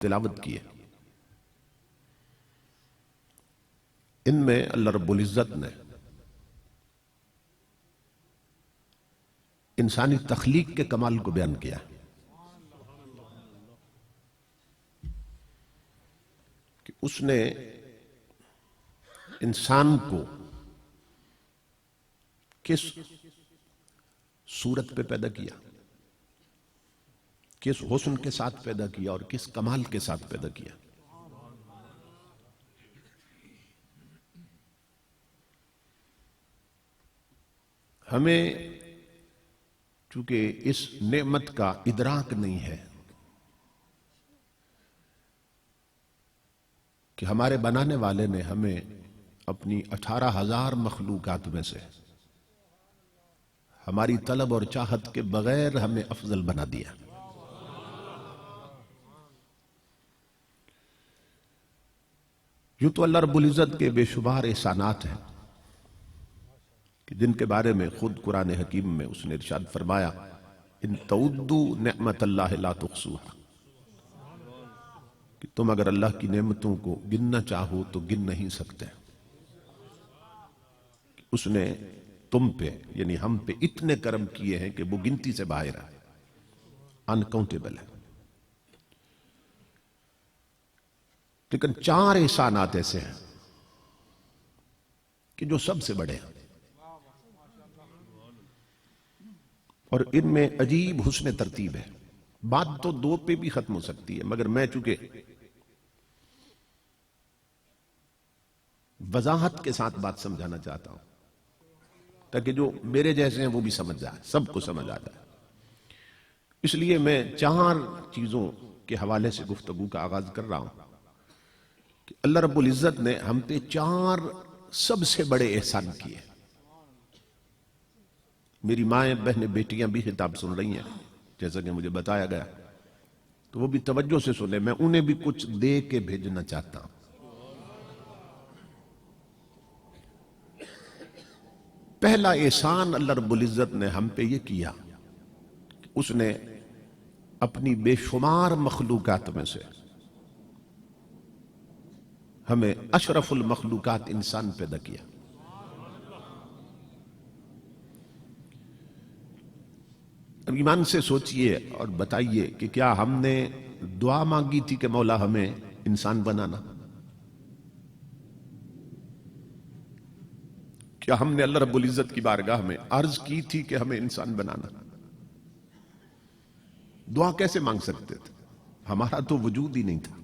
تلاوت کی ہے، ان میں اللہ رب العزت نے انسانی تخلیق کے کمال کو بیان کیا کہ اس نے انسان کو کس صورت پہ پیدا کیا، کس حسن کے ساتھ پیدا کیا اور کس کمال کے ساتھ پیدا کیا۔ ہمیں چونکہ اس نعمت کا ادراک نہیں ہے کہ ہمارے بنانے والے نے ہمیں اپنی 18,000 مخلوقات میں سے ہماری طلب اور چاہت کے بغیر ہمیں افضل بنا دیا۔ یوں تو اللہ رب العزت کے بے شمار احسانات ہیں کہ جن کے بارے میں خود قرآن حکیم میں اس نے ارشاد فرمایا ان تعدوا نعمت اللہ لا تحصوها، کہ تم اگر اللہ کی نعمتوں کو گننا چاہو تو گن نہیں سکتے۔ اس نے تم پہ یعنی ہم پہ اتنے کرم کیے ہیں کہ وہ گنتی سے باہر ہے، انکاؤنٹیبل ہے۔ لیکن 4 احسانات ایسے ہیں کہ جو سب سے بڑے ہیں اور ان میں عجیب حسن ترتیب ہے۔ بات تو 2 پہ بھی ختم ہو سکتی ہے، مگر میں چونکہ وضاحت کے ساتھ بات سمجھانا چاہتا ہوں تاکہ جو میرے جیسے ہیں وہ بھی سمجھ جائے، سب کو سمجھ آ جائے۔ اس لیے میں 4 چیزوں کے حوالے سے گفتگو کا آغاز کر رہا ہوں کہ اللہ رب العزت نے ہم پہ 4 سب سے بڑے احسان کیے۔ میری مائیں بہنیں بیٹیاں بھی خطاب سن رہی ہیں جیسا کہ مجھے بتایا گیا، تو وہ بھی توجہ سے سنیں، میں انہیں بھی کچھ دے کے بھیجنا چاہتا ہوں۔ پہلا احسان اللہ رب العزت نے ہم پہ یہ کیا کہ اس نے اپنی بے شمار مخلوقات میں سے ہمیں اشرف المخلوقات انسان پیدا کیا۔ اب ایمان سے سوچئے اور بتائیے کہ کیا ہم نے دعا مانگی تھی کہ مولا ہمیں انسان بنانا؟ کیا ہم نے اللہ رب العزت کی بارگاہ میں عرض کی تھی کہ ہمیں انسان بنانا؟ دعا کیسے مانگ سکتے تھے؟ ہمارا تو وجود ہی نہیں تھا۔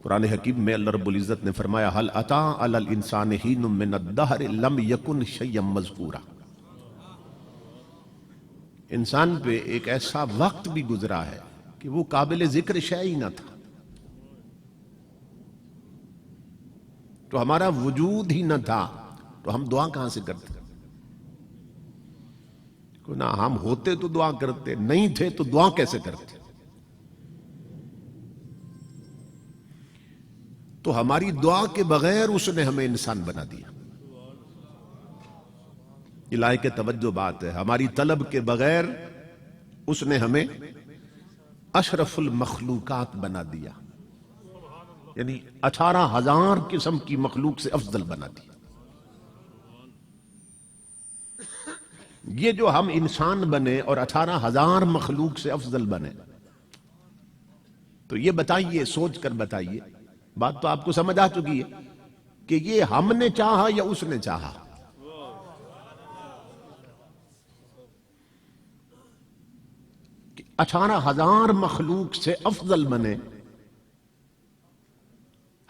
قرآن حکیم میں اللہ رب العزت نے فرمایا هل اتى على الانسان حين من الدهر لم يكن شيئا مذکورا، انسان پہ ایک ایسا وقت بھی گزرا ہے کہ وہ قابل ذکر شے ہی نہ تھا، تو ہمارا وجود ہی نہ تھا، تو ہم دعا کہاں سے کرتے؟ نہ ہم ہوتے تو دعا کرتے، نہیں تھے تو دعا کیسے کرتے؟ تو ہماری دعا کے بغیر اس نے ہمیں انسان بنا دیا۔ الہی کے توجہ بات ہے، ہماری طلب کے بغیر اس نے ہمیں اشرف المخلوقات بنا دیا، یعنی 18,000 قسم کی مخلوق سے افضل بنا دیا۔ یہ جو ہم انسان بنے اور 18,000 مخلوق سے افضل بنے، تو یہ بتائیے، سوچ کر بتائیے، بات تو آپ کو سمجھ آ چکی ہے کہ یہ ہم نے چاہا یا اس نے چاہا؟ کہ 18,000 مخلوق سے افضل بنے،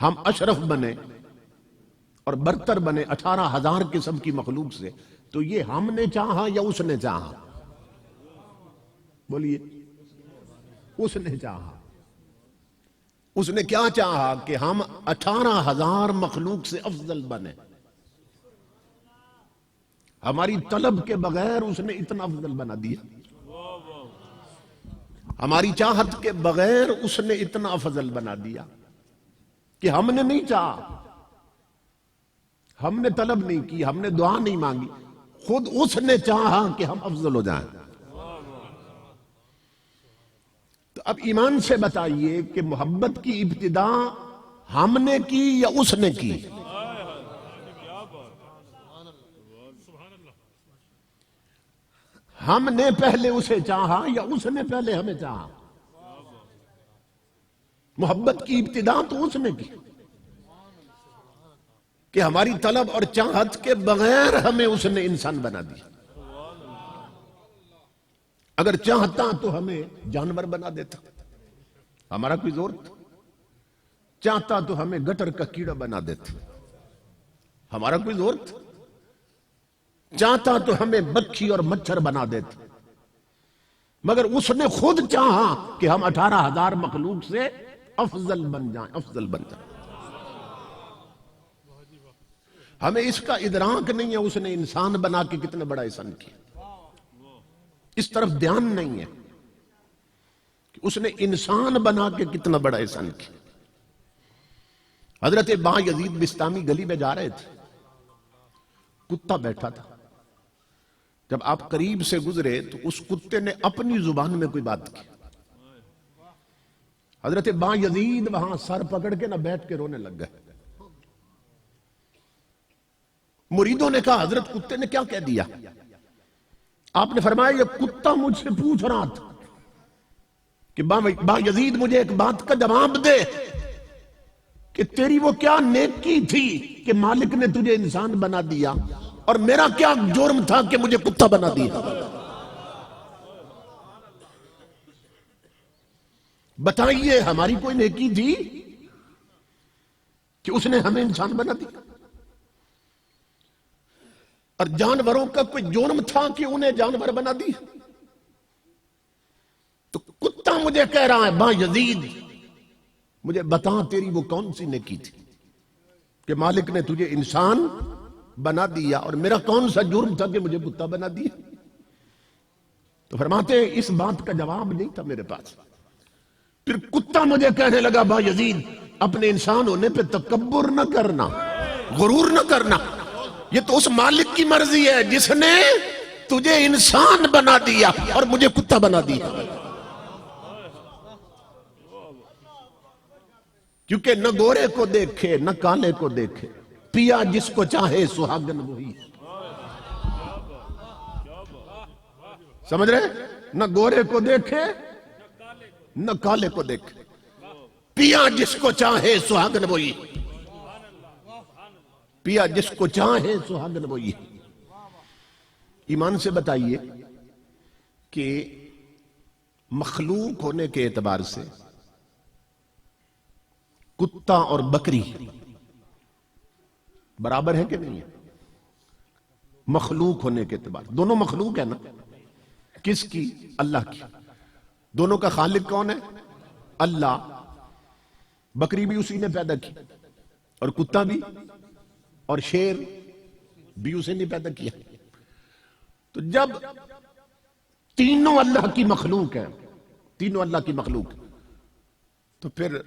ہم اشرف بنے اور برتر بنے 18,000 قسم کی مخلوق سے، تو یہ ہم نے چاہا یا اس نے چاہا؟ بولیے، اس نے چاہا۔ اس نے کیا چاہا؟ کہ ہم 18,000 مخلوق سے افضل بنے۔ ہماری طلب کے بغیر اس نے اتنا افضل بنا دیا، ہماری چاہت کے بغیر اس نے اتنا افضل بنا دیا کہ ہم نے نہیں چاہا، ہم نے طلب نہیں کی، ہم نے دعا نہیں مانگی، خود اس نے چاہا کہ ہم افضل ہو جائیں۔ تو اب ایمان سے بتائیے کہ محبت کی ابتدا ہم نے کی یا اس نے کی؟ ہم نے پہلے اسے چاہا یا اس نے پہلے ہمیں چاہا؟ محبت کی ابتدا تو اس نے کی کہ ہماری طلب اور چاہت کے بغیر ہمیں اس نے انسان بنا دیا. اگر چاہتا تو ہمیں جانور بنا دیتا، ہمارا کوئی زور تھا. چاہتا تو ہمیں گٹر کا کیڑا بنا دیتا، ہمارا کوئی زور تھا. چاہتا تو ہمیں مکھی اور مچھر بنا دیتا، مگر اس نے خود چاہا کہ ہم 18,000 مخلوق سے افضل بن جائیں، افضل بن جائیں. ہمیں اس کا ادراک نہیں ہے اس نے انسان بنا کے کتنا بڑا احسان کیا. اس طرف دھیان نہیں ہے کہ اس نے انسان بنا کے کتنا بڑا احسان کیا. حضرت بایزید بسطامی گلی میں جا رہے تھے، کتا بیٹھا تھا. جب آپ قریب سے گزرے تو اس کتے نے اپنی زبان میں کوئی بات کی. حضرت بایزید وہاں سر پکڑ کے نہ بیٹھ کے رونے لگ گئے. مریدوں نے کہا حضرت کتے نے کیا کہہ دیا؟ آپ نے فرمایا یہ کتا مجھ سے پوچھ رہا تھا کہ بایزید مجھے ایک بات کا جواب دے کہ تیری وہ کیا نیکی تھی کہ مالک نے تجھے انسان بنا دیا، اور میرا کیا جرم تھا کہ مجھے کتا بنا دیا. بتائیے ہماری کوئی نیکی تھی کہ اس نے ہمیں انسان بنا دیا؟ اور جانوروں کا کوئی جرم تھا کہ انہیں جانور بنا دیا؟ تو کتا مجھے کہہ رہا ہے بایزید مجھے بتا تیری وہ کون سی نیکی تھی کہ مالک نے تجھے انسان بنا دیا، اور میرا کون سا جرم تھا کہ مجھے کتا بنا دیا؟ تو فرماتے ہیں اس بات کا جواب نہیں تھا میرے پاس. پھر کتا مجھے کہنے لگا بایزید اپنے انسان ہونے پہ تکبر نہ کرنا، غرور نہ کرنا، یہ تو اس مالک کی مرضی ہے جس نے تجھے انسان بنا دیا اور مجھے کتا بنا دیا. کیونکہ نہ گورے کو دیکھے نہ کالے کو دیکھے، پیا جس کو چاہے سہاگن وہی. سمجھ رہے؟ نہ گورے کو دیکھے نہ کالے کو دیکھے، پیا جس کو چاہے سہاگن وہی. پیا جس کو چاہے سہاگن وہی. ایمان سے بتائیے کہ مخلوق ہونے کے اعتبار سے کتا اور بکری برابر ہے کہ نہیں ہے؟ مخلوق ہونے کے اعتبار دونوں مخلوق ہے نا. کس کی؟ اللہ کی. دونوں کا خالق کون ہے؟ اللہ. بکری بھی اسی نے پیدا کی، اور کتا بھی، اور شیر بھی اسی نے پیدا کیا. تو جب تینوں اللہ کی مخلوق ہے، تینوں اللہ کی مخلوق، تو پھر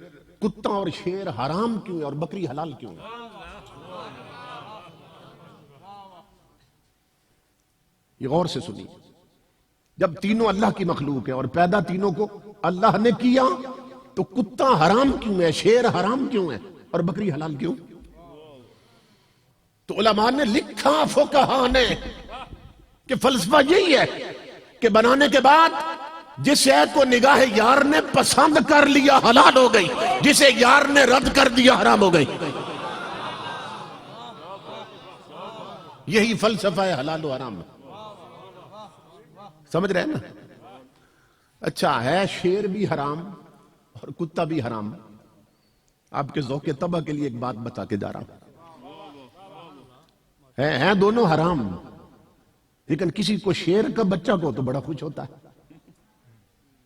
کتا اور شیر حرام کیوں ہے اور بکری حلال کیوں ہے؟ یہ غور سے سنیے. جب تینوں اللہ کی مخلوق ہے اور پیدا تینوں کو اللہ نے کیا، تو کتا حرام کیوں ہے، شیر حرام کیوں ہے اور بکری حلال کیوں؟ تو علماء نے لکھا، فقہاء نے، کہ فلسفہ یہی ہے کہ بنانے کے بعد جس شے کو نگاہ یار نے پسند کر لیا حلال ہو گئی، جسے یار نے رد کر دیا حرام ہو گئی. یہی فلسفہ ہے حلال و حرام. سمجھ رہے ہیں نا؟ اچھا ہے شیر بھی حرام اور کتا بھی حرام. آپ کے ذوق طبع کے لیے ایک بات بتا کے جا رہا ہوں. ہیں دونوں حرام، لیکن کسی کو شیر کا بچہ کو تو بڑا خوش ہوتا ہے،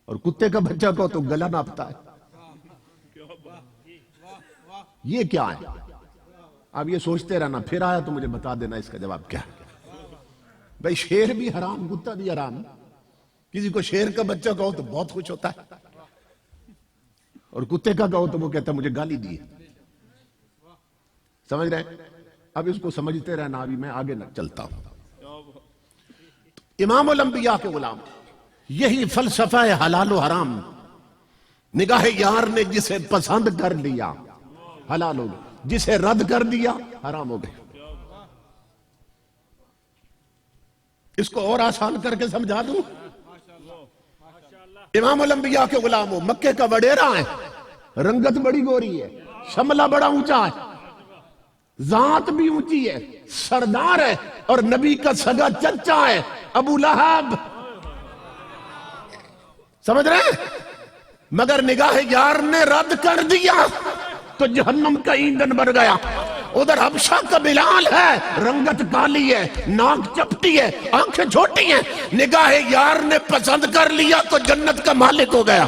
اور کتے کا بچہ کو تو گلا ناپتا ہے. یہ کیا ہے؟ آپ یہ سوچتے رہنا، پھر آیا تو مجھے بتا دینا اس کا جواب کیا ہے. بھائی شیر بھی حرام، کتا بھی حرام. کسی کو شیر کا بچہ کہو تو بہت خوش ہوتا ہے، اور کتے کا کہو تو وہ کہتا ہے مجھے گالی دی. سمجھ رہے ہیں؟ اب اس کو سمجھتے رہنا، ابھی میں آگے نہ چلتا ہوں. امام الانبیاء کے غلام یہی فلسفہ حلال و حرام نگاہ یار نے جسے پسند کر لیا حلال ہو گئے، جسے رد کر دیا حرام ہو گئے۔ اس کو اور آسان کر کے سمجھا دوں، امام الانبیاء کے غلام ہو، مکے کا وڈیرا ہے، رنگت بڑی گوری ہے، شملہ بڑا اونچا ہے، ذات بھی اونچی ہے، سردار ہے، اور نبی کا سگا چچا ہے ابو لہب، سمجھ رہے ہیں؟ مگر نگاہ یار نے رد کر دیا تو جہنم کا ایندھن بن گیا۔ ادھر حبشہ کا بلال ہے، رنگت کالی ہے، ناک چپٹی ہے، آنکھیں چھوٹی ہیں، نگاہ یار نے پسند کر لیا تو جنت کا مالک ہو گیا۔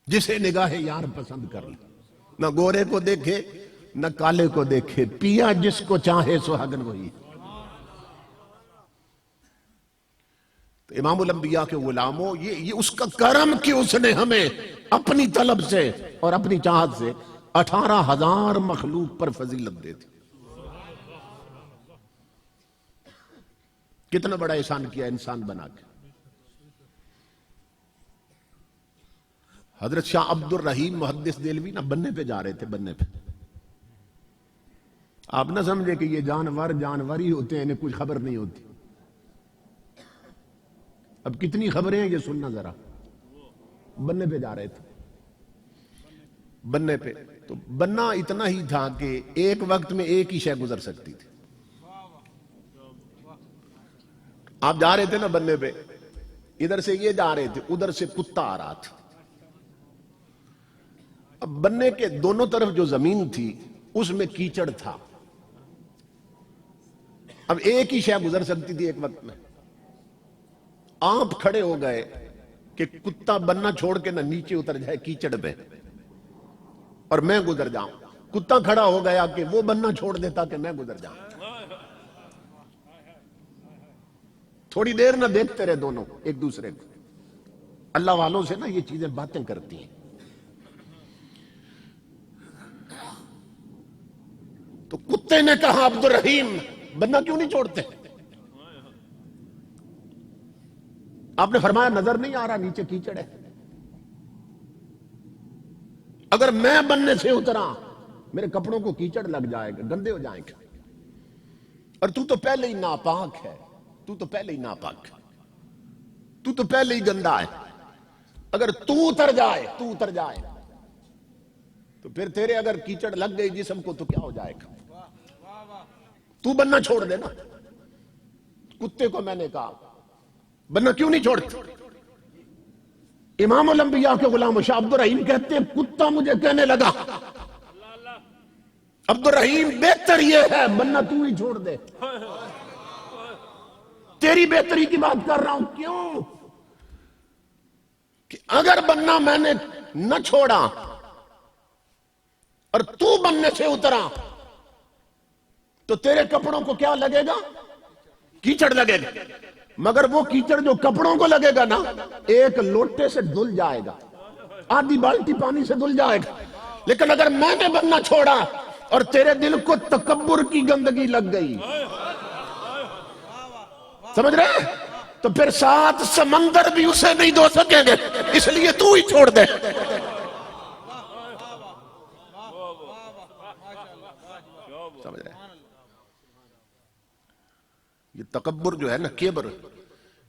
جسے نگاہ یار پسند کر لی، نہ گورے کو دیکھے نہ کالے کو دیکھے، پیا جس کو چاہے سہاگن وہی۔ تو امام الانبیاء کے غلاموں، یہ اس کا کرم کہ اس نے ہمیں اپنی طلب سے اور اپنی چاہت سے 18,000 مخلوق پر فضیلت دے دی۔ کتنا بڑا احسان کیا انسان بنا کے۔ حضرت شاہ عبد الرحیم محدث دہلوی نہ بننے پہ جا رہے تھے، بننے پہ۔ آپ نہ سمجھے کہ یہ جانور ہی ہوتے ہیں، انہیں کچھ خبر نہیں ہوتی۔ اب کتنی خبریں ہیں یہ سننا ذرا۔ بننے پہ جا رہے تھے، بننے پہ تو بننا اتنا ہی تھا کہ ایک وقت میں ایک ہی شے گزر سکتی تھی۔ آپ جا رہے تھے نا بننے پہ، ادھر سے یہ جا رہے تھے، ادھر سے کتا آ رہا تھا۔ اب بننے کے دونوں طرف جو زمین تھی اس میں کیچڑ تھا، اب ایک ہی شے گزر سکتی تھی ایک وقت میں۔ آپ کھڑے ہو گئے کہ کتا بننا چھوڑ کے نہ نیچے اتر جائے کیچڑ پہ اور میں گزر جاؤں، کتا کھڑا ہو گیا کہ وہ بننا چھوڑ دیتا کہ میں گزر جاؤں۔ تھوڑی دیر نہ دیکھتے رہے دونوں ایک دوسرے کو۔ اللہ والوں سے نا یہ چیزیں باتیں کرتی ہیں۔ تو کتے نے کہا عبد الرحیم بننا کیوں نہیں چھوڑتے؟ آپ نے فرمایا نظر نہیں آ رہا نیچے کیچڑ ہے، اگر میں بننے سے اترا میرے کپڑوں کو کیچڑ لگ جائے گا، گندے ہو جائیں گے، اور تو پہلے ہی ناپاک ہے، تو پہلے ہی ناپاک ہے، تو پہلے ہی گندا ہے۔ اگر تو اتر جائے تو پھر تیرے اگر کیچڑ لگ گئی جسم کو تو کیا ہو جائے گا؟ تو بننا چھوڑ دے نا۔ کتے کو میں نے کہا بننا کیوں نہیں چھوڑتے؟ امام الانبیاء کے غلام شاہ عبد الرحیم کہتے ہیں کتا مجھے کہنے لگا عبد الرحیم بہتر یہ ہے بننا تو ہی چھوڑ دے، تیری بہتری کی بات کر رہا ہوں۔ کیوں کہ اگر بننا میں نے نہ چھوڑا اور تو بننے سے اترا تو تیرے کپڑوں کو کیا لگے گا؟ کیچڑ لگے گا، مگر وہ کیچڑ جو کپڑوں کو لگے گا نا ایک لوٹے سے دھل جائے گا، آدھی بالٹی پانی سے دھل جائے گا۔ لیکن اگر میں نے بننا چھوڑا اور تیرے دل کو تکبر کی گندگی لگ گئی، سمجھ رہے ہیں؟ تو پھر 7 سمندر بھی اسے نہیں دھو سکیں گے، اس لیے تو ہی چھوڑ دے۔ سمجھ رہے ہیں؟ یہ تکبر جو ہے نا، کبر،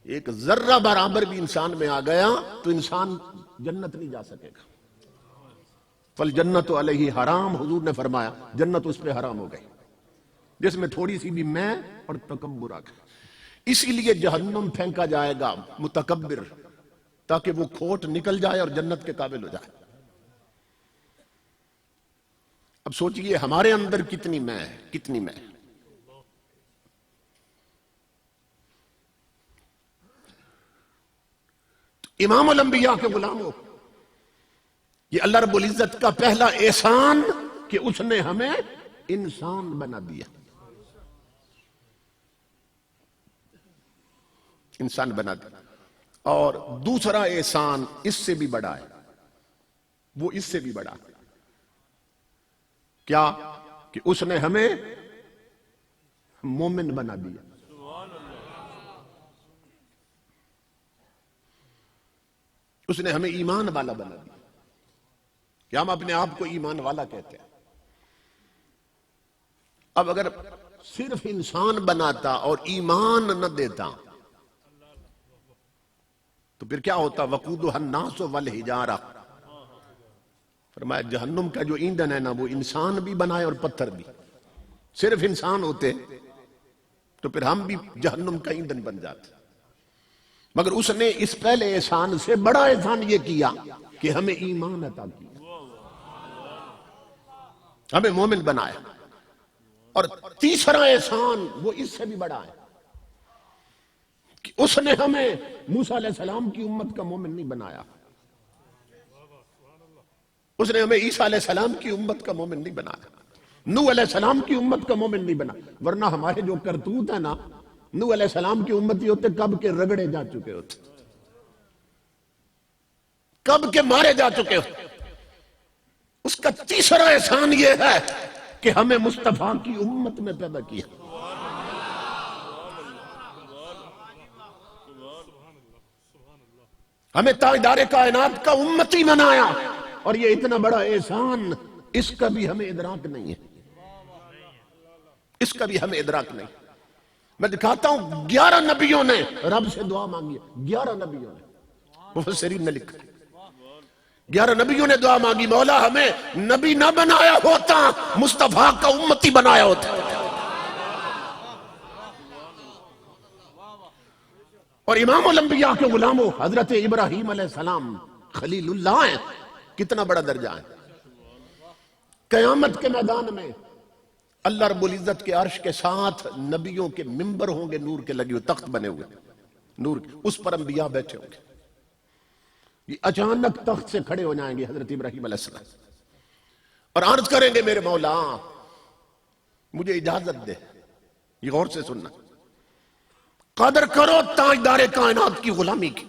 ایک ذرہ برابر بھی انسان میں آ گیا تو انسان جنت نہیں جا سکے گا۔ فالجنت علیہ حرام، حضور نے فرمایا جنت اس پہ حرام ہو گئی جس میں تھوڑی سی بھی میں اور تکبر آ گیا۔ اسی لیے جہنم پھینکا جائے گا متکبر، تاکہ وہ کھوٹ نکل جائے اور جنت کے قابل ہو جائے۔ اب سوچئے ہمارے اندر کتنی میں ہے، کتنی میں ہے۔ امام الانبیاء کے غلاموں، یہ اللہ رب العزت کا پہلا احسان کہ اس نے ہمیں انسان بنا دیا، انسان بنا دیا۔ اور دوسرا احسان اس سے بھی بڑا ہے، وہ اس سے بھی بڑا ہے، کیا کہ اس نے ہمیں مومن بنا دیا۔ اس نے ہمیں ایمان والا بنا دیا، کہ ہم اپنے آپ کو ایمان والا کہتے ہیں۔ اب اگر صرف انسان بناتا اور ایمان نہ دیتا تو پھر کیا ہوتا؟ وقودها الناس والحجارہ، فرمایا جہنم کا جو ایندھن ہے نا، وہ انسان بھی بنائے اور پتھر بھی۔ صرف انسان ہوتے تو پھر ہم بھی جہنم کا ایندھن بن جاتے، مگر اس نے اس پہلے احسان سے بڑا احسان یہ کیا کہ ہمیں ایمان عطا کیا، ہمیں مومن بنایا۔ اور تیسرا احسان وہ اس سے بھی بڑا ہے کہ اس نے ہمیں موسیٰ علیہ السلام کی امت کا مومن نہیں بنایا، اس نے ہمیں عیسیٰ علیہ السلام کی امت کا مومن نہیں بنایا، نوح علیہ السلام کی امت کا مومن نہیں بنا۔ ورنہ ہمارے جو کرتوت ہے نا، نوح علیہ السلام کی امتی ہوتے کب کے رگڑے جا چکے ہوتے، کب کے مارے جا چکے ہوتے۔ اس کا تیسرا احسان یہ ہے کہ ہمیں مصطفیٰ کی امت میں پیدا کیا، ہمیں تاجدار کائنات کا امتی بنایا۔ اور یہ اتنا بڑا احسان، اس کا بھی ہمیں ادراک نہیں ہے، اس کا بھی ہمیں ادراک نہیں۔ میں دکھاتا ہوں 11 نبیوں نے رب سے دعا مانگی، 11 نبیوں نے، مفسرین نے لکھا 11 نبیوں نے دعا مانگی، مولا ہمیں نبی نہ بنایا ہوتا، مصطفیٰ کا امتی بنایا ہوتا۔ اور امام الانبیاء کے غلاموں حضرت ابراہیم علیہ السلام خلیل اللہ ہیں، کتنا بڑا درجہ ہے۔ قیامت کے میدان میں اللہ رب العزت کے عرش کے ساتھ نبیوں کے ممبر ہوں گے، نور کے لگے ہوئے تخت بنے ہوئے نور کے، اس پر انبیاء بیٹھے ہوں گے۔ یہ اچانک تخت سے کھڑے ہو جائیں گے حضرت ابراہیم علیہ السلام اور عرض کریں گے میرے مولا مجھے اجازت دے۔ یہ غور سے سننا، قدر کرو تاجدار کائنات کی غلامی کی۔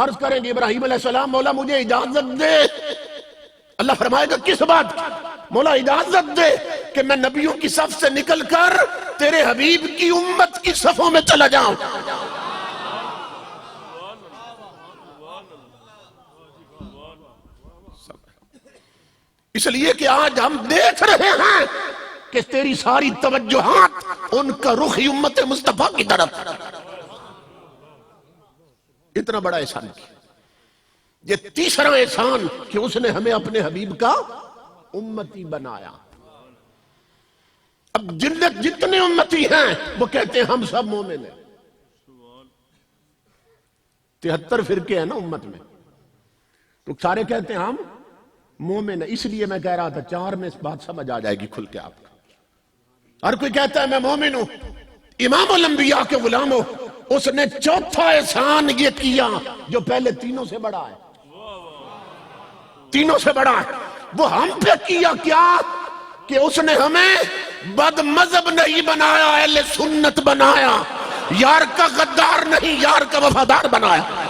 عرض کریں گے ابراہیم علیہ السلام مولا مجھے اجازت دے۔ اللہ فرمائے گا کس بات کی؟ مولا اجازت دے کہ میں نبیوں کی صف سے نکل کر تیرے حبیب کی امت کی صفوں میں چلا جاؤں۔ اس لیے کہ آج ہم دیکھ رہے ہیں کہ تیری ساری توجہات ان کا رخ امت مصطفیٰ کی طرف۔ اتنا بڑا احسان کیا۔ یہ تیسرا احسان کہ اس نے ہمیں اپنے حبیب کا امتی بنایا۔ اب جتنے امتی ہیں وہ کہتے ہیں ہم سب مومن ہیں۔ 73 فرقے ہیں نا امت میں، تو سارے کہتے ہیں ہم مومن ہیں۔ اس لیے میں کہہ رہا تھا 4 میں اس بات سمجھ آ جائے گی کھل کے آپ کو۔ ہر کوئی کہتا ہے میں مومن ہوں۔ امام الانبیاء کے غلاموں، اس نے چوتھا احسان یہ کیا جو پہلے تینوں سے بڑا ہے، تینوں سے بڑا ہے۔ وہ ہم پہ کیا کیا کہ اس نے ہمیں بد مذہب نہیں بنایا، اہل سنت بنایا، یار کا غدار نہیں یار کا وفادار بنایا۔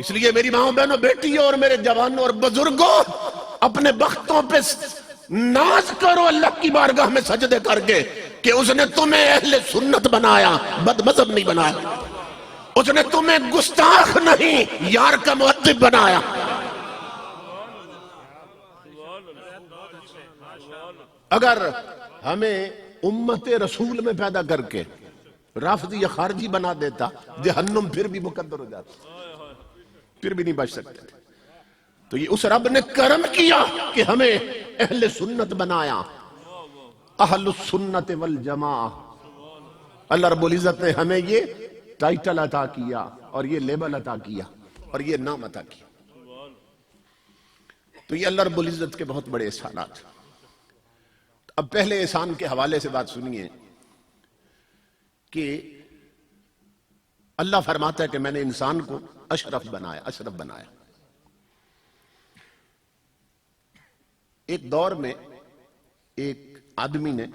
اس لیے میری ماں بہنوں بیٹیوں اور میرے جوانوں اور بزرگوں، اپنے بختوں پہ ناز کرو اللہ کی بارگاہ میں سجدے کر کے کہ اس نے تمہیں اہل سنت بنایا، بد مذہب نہیں بنایا۔ اس نے تمہیں گستاخ نہیں یار کا مؤدب بنایا۔ اگر ہمیں امت رسول میں پیدا کر کے رافضی یا خارجی بنا دیتا، جہنم پھر بھی مقدر ہو جاتا، پھر بھی نہیں بچ سکتے تھے۔ تو یہ اس رب نے کرم کیا کہ ہمیں اہل سنت بنایا، اہل السنت والجماع۔ اللہ رب العزت نے ہمیں یہ ٹائٹل عطا کیا اور یہ لیبل عطا کیا اور یہ نام عطا کیا. تو یہ اللہ رب العزت کے بہت بڑے احسانات. اب پہلے احسان کے حوالے سے بات سنیے کہ اللہ فرماتا ہے کہ میں نے انسان کو اشرف بنایا. ایک دور میں ایک آدمی نے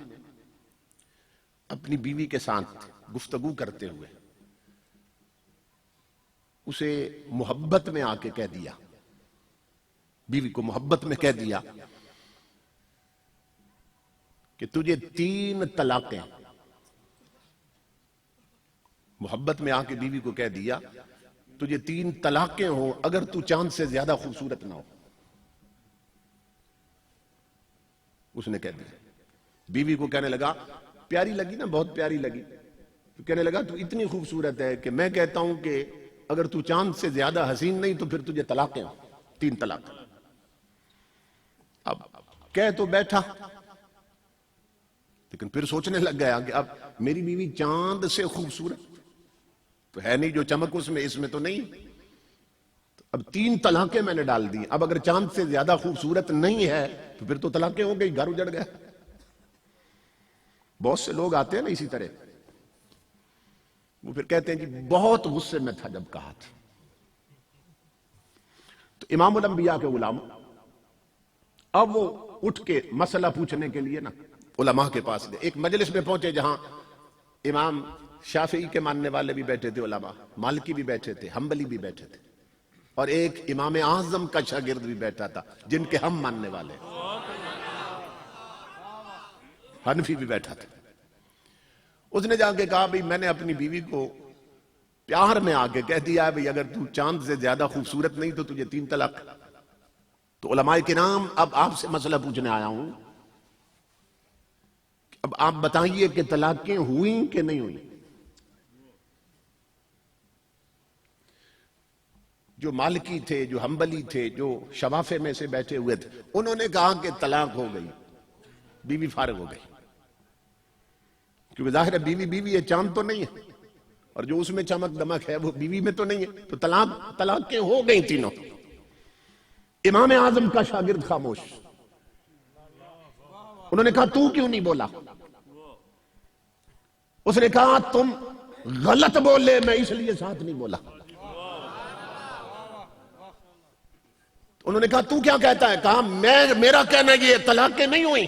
اپنی بیوی کے ساتھ گفتگو کرتے ہوئے اسے محبت میں آ کے کہہ دیا، بیوی کو محبت میں کہہ دیا کہ تجھے 3 طلاقیں. محبت میں آ کے بیوی کو کہہ دیا تجھے 3 طلاقیں ہوں اگر تو چاند سے زیادہ خوبصورت نہ ہو. اس نے کہہ دیا. بیوی کو کہنے لگا، پیاری لگی نا، بہت پیاری لگی. تو کہنے لگا تو اتنی خوبصورت ہے کہ میں کہتا ہوں کہ اگر تو چاند سے زیادہ حسین نہیں تو پھر تجھے طلاقیں ہوں، 3 طلاق. اب کہہ تو بیٹھا، لیکن پھر سوچنے لگ گیا کہ اب میری بیوی چاند سے خوبصورت تو ہے نہیں، جو چمک اس میں تو نہیں. اب 3 طلاقیں میں نے ڈال دی. اب اگر چاند سے زیادہ خوبصورت نہیں ہے تو پھر تو طلاقیں ہو گئی، گھر اجڑ گیا. بہت سے لوگ آتے ہیں نا اسی طرح، وہ پھر کہتے ہیں کہ بہت غصے میں تھا جب کہا تھا. تو امام الانبیاء کے غلام اب وہ اٹھ کے مسئلہ پوچھنے کے لیے نا علماء کے پاس گئے. ایک مجلس میں پہنچے جہاں امام شافعی کے ماننے والے بھی بیٹھے تھے، علماء مالکی بھی بیٹھے تھے، حنبلی بھی بیٹھے تھے، اور ایک امام اعظم کا شاگرد بھی بیٹھا تھا جن کے ہم ماننے والے، حنفی بھی بیٹھا تھا. اس نے جا کے کہا بھئی میں نے اپنی بیوی کو پیار میں آ کے کہہ دیا ہے بھئی اگر تو چاند سے زیادہ خوبصورت نہیں تو تجھے 3 طلاق. تو علماء کرام اب آپ سے مسئلہ پوچھنے آیا ہوں، اب آپ بتائیے کہ طلاقیں ہوئیں کہ نہیں ہوئیں. جو مالکی تھے، جو حنبلی تھے، جو شوافع میں سے بیٹھے ہوئے تھے، انہوں نے کہا کہ طلاق ہو گئی، بیوی فارغ ہو گئی. کیونکہ ظاہر ہے بیوی ہے، چاند تو نہیں ہے، اور جو اس میں چمک دمک ہے وہ بیوی میں تو نہیں ہے. تو طلاقیں ہو گئی تینوں. امام اعظم کا شاگرد خاموش. انہوں نے کہا تو کیوں نہیں بولا؟ اس نے کہا تم غلط بولے، میں اس لیے ساتھ نہیں بولا. انہوں نے کہا تو کیا کہتا ہے؟ کہا میرا کہنا یہ طلاقیں نہیں ہوئی،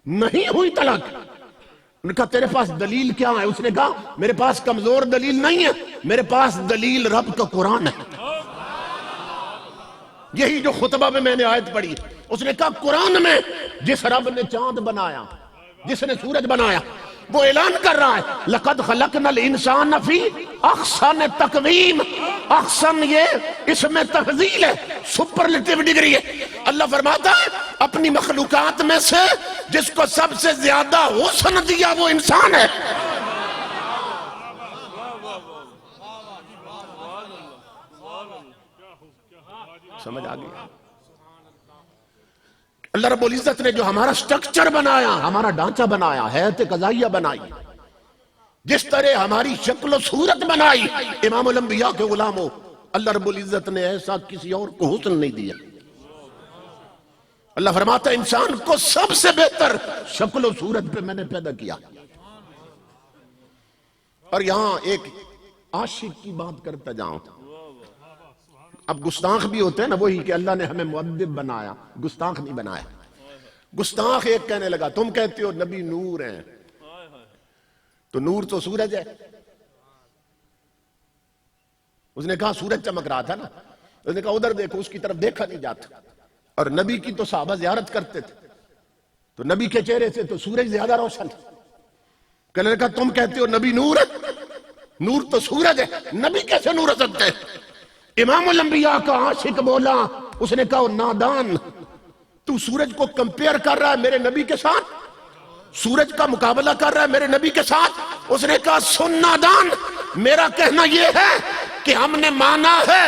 نہیں ہوئی طلاق. انہوں نے کہا تیرے پاس دلیل کیا ہے؟ اس نے کہا میرے پاس کمزور دلیل نہیں ہے، میرے پاس دلیل رب کا قرآن ہے. یہی جو خطبہ میں نے آیت پڑھی. اس نے کہا قرآن میں جس رب نے چاند بنایا، جس نے سورج بنایا، وہ اعلان کر رہا ہے لَقَدْ خَلَقْنَا الْإِنسَانَ فِي أَحْسَنِ تَقْوِيمٍ. احسن یہ اس میں تفضیل ہے، سپرلیٹیو ڈگری ہے. اللہ فرماتا ہے اپنی مخلوقات میں سے جس کو سب سے زیادہ حسن دیا وہ انسان ہے. سمجھ آ گئی؟ اللہ رب العزت نے جو ہمارا سٹرکچر بنایا، ہمارا ڈھانچہ بنایا، حیات قضائیہ بنائی، جس طرح ہماری شکل و صورت بنائی، امام الانبیاء کے غلاموں، اللہ رب العزت نے ایسا کسی اور کو حسن نہیں دیا. اللہ فرماتا ہے انسان کو سب سے بہتر شکل و صورت پہ میں نے پیدا کیا. اور یہاں ایک عاشق کی بات کرتا جاؤں. اب گستاخ بھی ہوتے ہیں نا وہی کہ اللہ نے ہمیں مؤدب بنایا، گستاخ نہیں بنایا. گستاخ ایک کہنے لگا تم کہتے ہو نبی نور ہیں، تو نور تو سورج ہے. اس نے کہا سورج چمک رہا تھا نا. اس نے کہا ادھر دیکھو، اس کی طرف دیکھا نہیں جاتا. اور نبی کی تو صحابہ زیارت کرتے تھے، تو نبی کے چہرے سے تو سورج زیادہ روشن. کہنے لگا تم کہتے ہو نبی نور ہے، نور تو سورج ہے، نبی کیسے نور ہو سکتے ہیں؟ امام الانبیاء کا عاشق بولا. اس نے کہا نادان، تو سورج کو کمپیئر کر رہا ہے میرے نبی کے ساتھ، سورج کا مقابلہ کر رہا ہے میرے نبی کے ساتھ. اس نے کہا سن نادان، میرا کہنا یہ ہے کہ ہم نے مانا ہے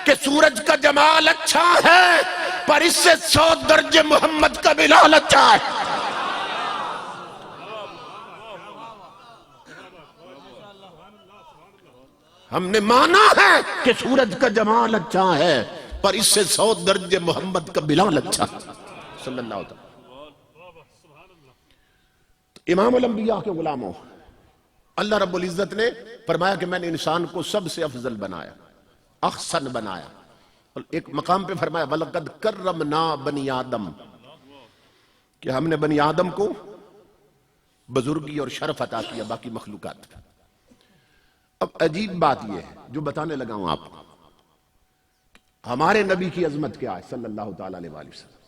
کہ سورج کا جمال اچھا ہے، پر اس سے 100 درجے محمد کا بلال اچھا ہے. ہم نے مانا ہے کہ سورج کا جمال اچھا ہے، پر اس سے 100 درجے محمد کا بلال اچھا صلی اللہ علیہ وسلم۔ امام الانبیاء کے غلاموں، اللہ رب العزت نے فرمایا کہ میں نے انسان کو سب سے افضل بنایا، احسن بنایا، اور ایک مقام پہ فرمایا وَلَقَدْ كَرَّمْنَا بَنِي آدم، کہ ہم نے بنی آدم کو بزرگی اور شرف عطا کیا باقی مخلوقات۔ اب عجیب بات یہ ہے جو بتانے لگا ہوں آپ کو، ہمارے نبی کی عظمت کیا ہے صلی اللہ تعالی علیہ وآلہ وسلم،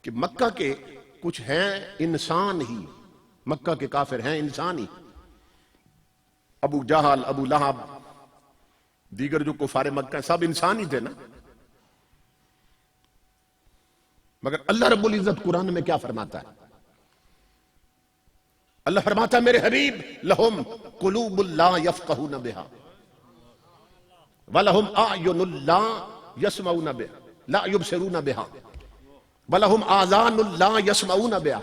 کہ مکہ کے کچھ ہیں انسان ہی، مکہ کے کافر ہیں انسان ہی، ابو جہل، ابو لہب، دیگر جو کفار مکہ سب انسان ہی تھے نا، مگر اللہ رب العزت قرآن میں کیا فرماتا ہے؟ اللہ فرماتا ہے میرے حبیب لہم قلوب لا یفقہون بہا ولہم اعین لا یسمعون بہا لا یبصرون بہا ولہم آذان لا یسمعون بہا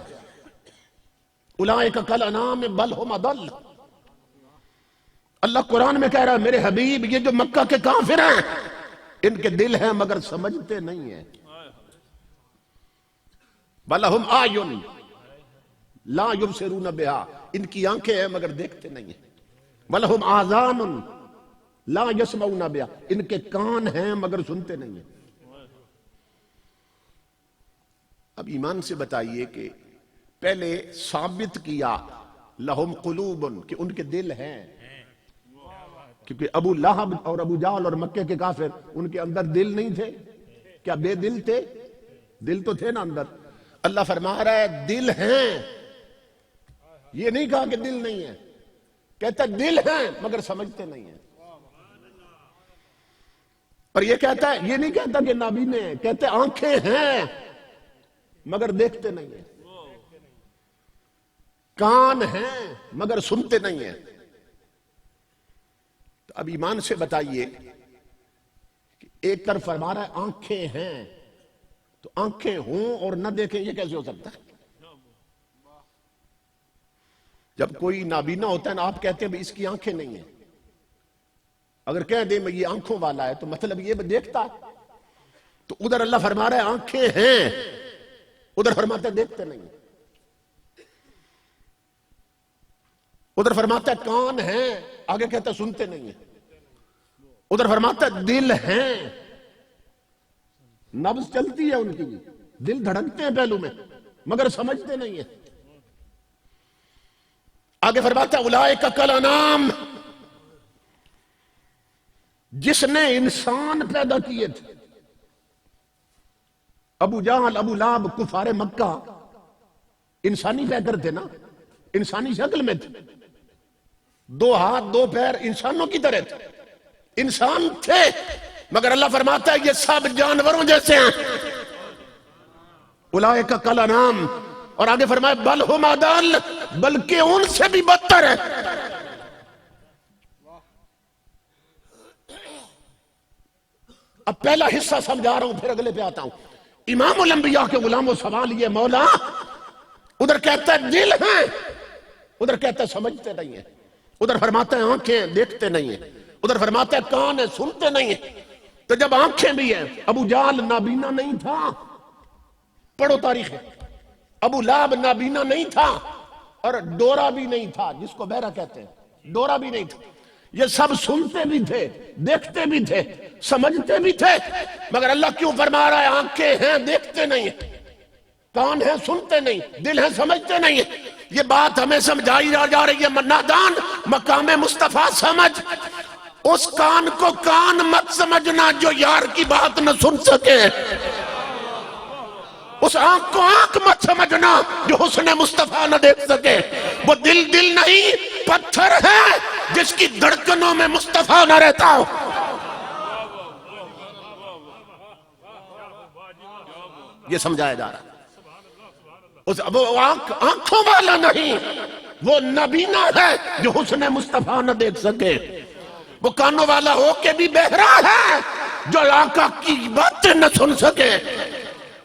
اولئک کالانعام بل ہم اضل۔ اللہ قرآن میں کہہ رہا ہے میرے حبیب یہ جو مکہ کے کافر ہیں ان کے دل ہیں مگر سمجھتے نہیں ہیں، وَلَهُمْ أَعْيُنٌ لَا يُبْصِرُونَ بِهَا، ان کی آنکھیں ہیں مگر دیکھتے نہیں ہیں، وَلَهُمْ آذَانٌ لَا يَسْمَعُونَ بِهَا، ان کے کان ہیں مگر سنتے نہیں ہیں۔ اب ایمان سے بتائیے کہ پہلے ثابت کیا لَهُمْ قُلُوبٌ کہ ان کے دل ہیں، کیونکہ ابو لہب اور ابو جہل اور مکے کے کافر ان کے اندر دل نہیں تھے، کیا بے دل تھے؟ دل تو تھے نا اندر۔ اللہ فرما رہا ہے دل ہیں، یہ نہیں کہا کہ دل نہیں ہے، کہتا دل ہیں مگر سمجھتے نہیں ہیں، اور یہ کہتا ہے، یہ نہیں کہتا کہ نابینے ہیں، کہتے آنکھیں ہیں مگر دیکھتے نہیں ہیں، کان ہیں مگر سنتے نہیں ہیں۔ تو اب ایمان سے بتائیے کہ ایک طرف فرما رہا ہے آنکھیں ہیں، تو آنکھیں ہوں اور نہ دیکھیں یہ کیسے ہو سکتا ہے؟ جب کوئی نابینا ہوتا ہے نا آپ کہتے ہیں اس کی آنکھیں نہیں ہیں، اگر کہہ دیں میں یہ آنکھوں والا ہے تو مطلب یہ دیکھتا ہے، تو ادھر اللہ فرما رہا ہے آنکھیں ہیں، ادھر فرماتا ہے دیکھتے نہیں ہیں، ادھر فرماتا ہے کان ہیں، آگے کہتا ہے سنتے نہیں ہیں، ادھر فرماتا ہے دل ہیں، نبض چلتی ہے ان کی، دل دھڑکتے ہیں پہلو میں مگر سمجھتے نہیں ہیں۔ آگے فرماتا ہے اولئک کالانعام، جس نے انسان پیدا کیے تھے، ابو جہل ابو لہب کفار مکہ انسانی پیکر تھے نا، انسانی شکل میں تھے، 2 ہاتھ 2 پیر انسانوں کی طرح تھے، انسان تھے، مگر اللہ فرماتا ہے یہ سب جانوروں جیسے ہیں، اولئک کالانعام، اور آگے فرمایا بل ہم اضل، بلکہ ان سے بھی بدتر ہے۔ اب پہلا حصہ سمجھا رہا ہوں پھر اگلے پہ آتا ہوں۔ امام الانبیاء کے غلاموں سوال یہ مولا، ادھر کہتا ہے دل ہیں، ادھر کہتا ہے سمجھتے نہیں ہیں، ادھر فرماتا ہے آنکھیں دیکھتے نہیں ہیں، ادھر فرماتا ہے کان ہے سنتے نہیں ہیں، تو جب آنکھیں بھی ہیں، ابو جہل نابینا نہیں تھا، پڑھو تاریخ ہے، ابو لہب نابینا نہیں تھا اور ڈورا بھی نہیں تھا، جس کو بہرا کہتے ہیں، ڈورا بھی نہیں تھا، یہ سب سنتے بھی تھے، دیکھتے بھی تھے، سمجھتے بھی تھے، مگر اللہ کیوں فرما رہا ہے آنکھیں ہیں دیکھتے نہیں ہیں، کان ہیں سنتے نہیں، دل ہیں سمجھتے نہیں ہیں۔ یہ بات ہمیں سمجھائی جا رہی ہے، نادان مقام مصطفیٰ سمجھ، اس کان کو کان مت سمجھنا جو یار کی بات نہ سن سکے، اس آنکھ کو آنکھ مت سمجھنا جو حسن مصطفیٰ نہ دیکھ سکے، وہ دل نہیں پتھر ہے جس کی دھڑکنوں میں مصطفیٰ نہ رہتا ہو۔ یہ سمجھایا جا رہا ہے، وہ آنکھوں والا نہیں، وہ نبینا ہے جو حسن مصطفیٰ نہ دیکھ سکے، وہ کانوں والا ہو کے بھی بہرا ہے جو آقا کی باتیں نہ سن سکے،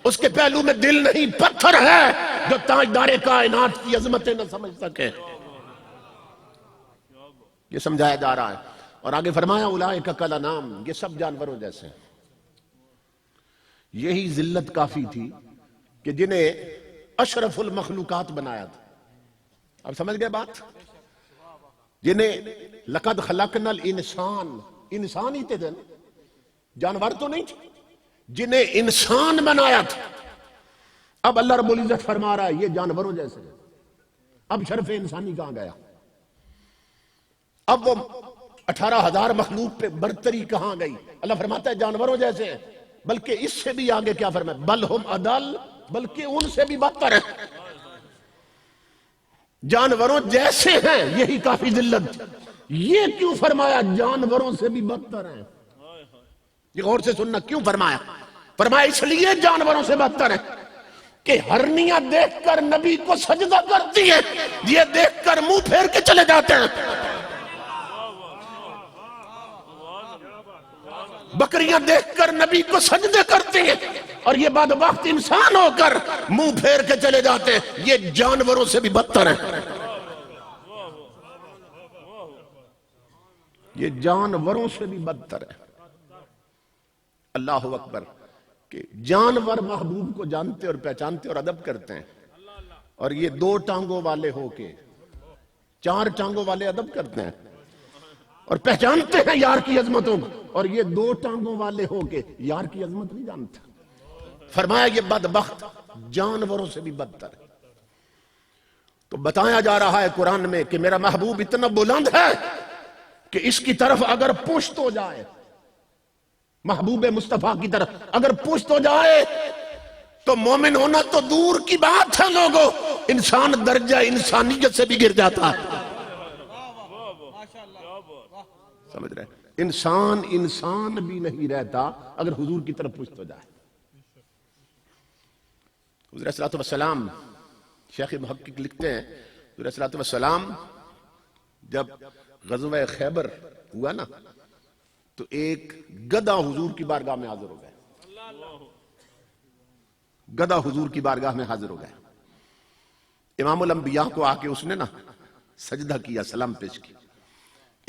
اس کے پہلو میں دل نہیں پتھر ہے جو تاجدار کائنات کی عظمتیں نہ سمجھ سکے۔ یہ سمجھایا جا رہا ہے۔ اور آگے فرمایا اولئک کالانعام، یہ سب جانوروں جیسے ہیں۔ یہی ذلت کافی تھی کہ جنہیں اشرف المخلوقات بنایا تھا، اب سمجھ گئے بات، جنہیں لقد خلقنا الانسان، انسان ہی تھے نا، جانور تو نہیں تھے، جنہیں انسان بنایا تھا، اب اللہ رب العزت فرما رہا ہے یہ جانوروں جیسے ہیں۔ اب شرف انسانی کہاں گیا؟ اب وہ 18,000 مخلوق پہ برتری کہاں گئی؟ اللہ فرماتا ہے جانوروں جیسے ہیں، بلکہ اس سے بھی آگے کیا فرمایا؟ بل ہم اضل، بلکہ ان سے بھی بدتر ہیں۔ جانوروں جیسے ہیں، یہی کافی ذلت۔ یہ کیوں فرمایا جانوروں سے بھی بدتر ہیں؟ یہ غور سے سننا، کیوں فرمایا؟ فرمایا اس لیے جانوروں سے بدتر ہیں کہ ہرنیاں دیکھ کر نبی کو سجدہ کرتی ہیں، یہ دیکھ کر منہ پھیر کے چلے جاتے ہیں۔ بکریاں دیکھ کر نبی کو سجدے کرتے ہیں اور یہ بدبخت انسان ہو کر منہ پھیر کے چلے جاتے ہیں۔ یہ جانوروں سے بھی بدتر ہیں، یہ جانوروں سے بھی بدتر ہے۔ اللہ اکبر، کہ جانور محبوب کو جانتے اور پہچانتے اور ادب کرتے ہیں، اور یہ 2 ٹانگوں والے ہو کے 4 ٹانگوں والے ادب کرتے ہیں اور پہچانتے ہیں یار کی عظمتوں کو، اور یہ 2 ٹانگوں والے ہو کے یار کی عظمت نہیں جانتا۔ فرمایا یہ بدبخت جانوروں سے بھی بدتر ہے۔ تو بتایا جا رہا ہے قرآن میں کہ میرا محبوب اتنا بلند ہے کہ اس کی طرف اگر پشت ہو جائے، محبوب مصطفیٰ کی طرف اگر پشت ہو جائے تو مومن ہونا تو دور کی بات ہے لوگوں، انسان درجہ انسانیت سے بھی گر جاتا ہے۔ سمجھ رہے ہیں؟ انسان بھی نہیں رہتا اگر حضور کی طرف پشت ہو جائے۔ حضور صلی اللہ علیہ وسلم، شیخ محقق لکھتے ہیں، حضور صلی اللہ علیہ وسلم جب غزوہ خیبر ہوا نا تو ایک گدھا حضور کی بارگاہ میں حاضر ہو گئے، گدھا حضور کی بارگاہ میں حاضر ہو گئے۔ امام الانبیاء کو آ کے اس نے نا سجدہ کیا، سلام پیش کی۔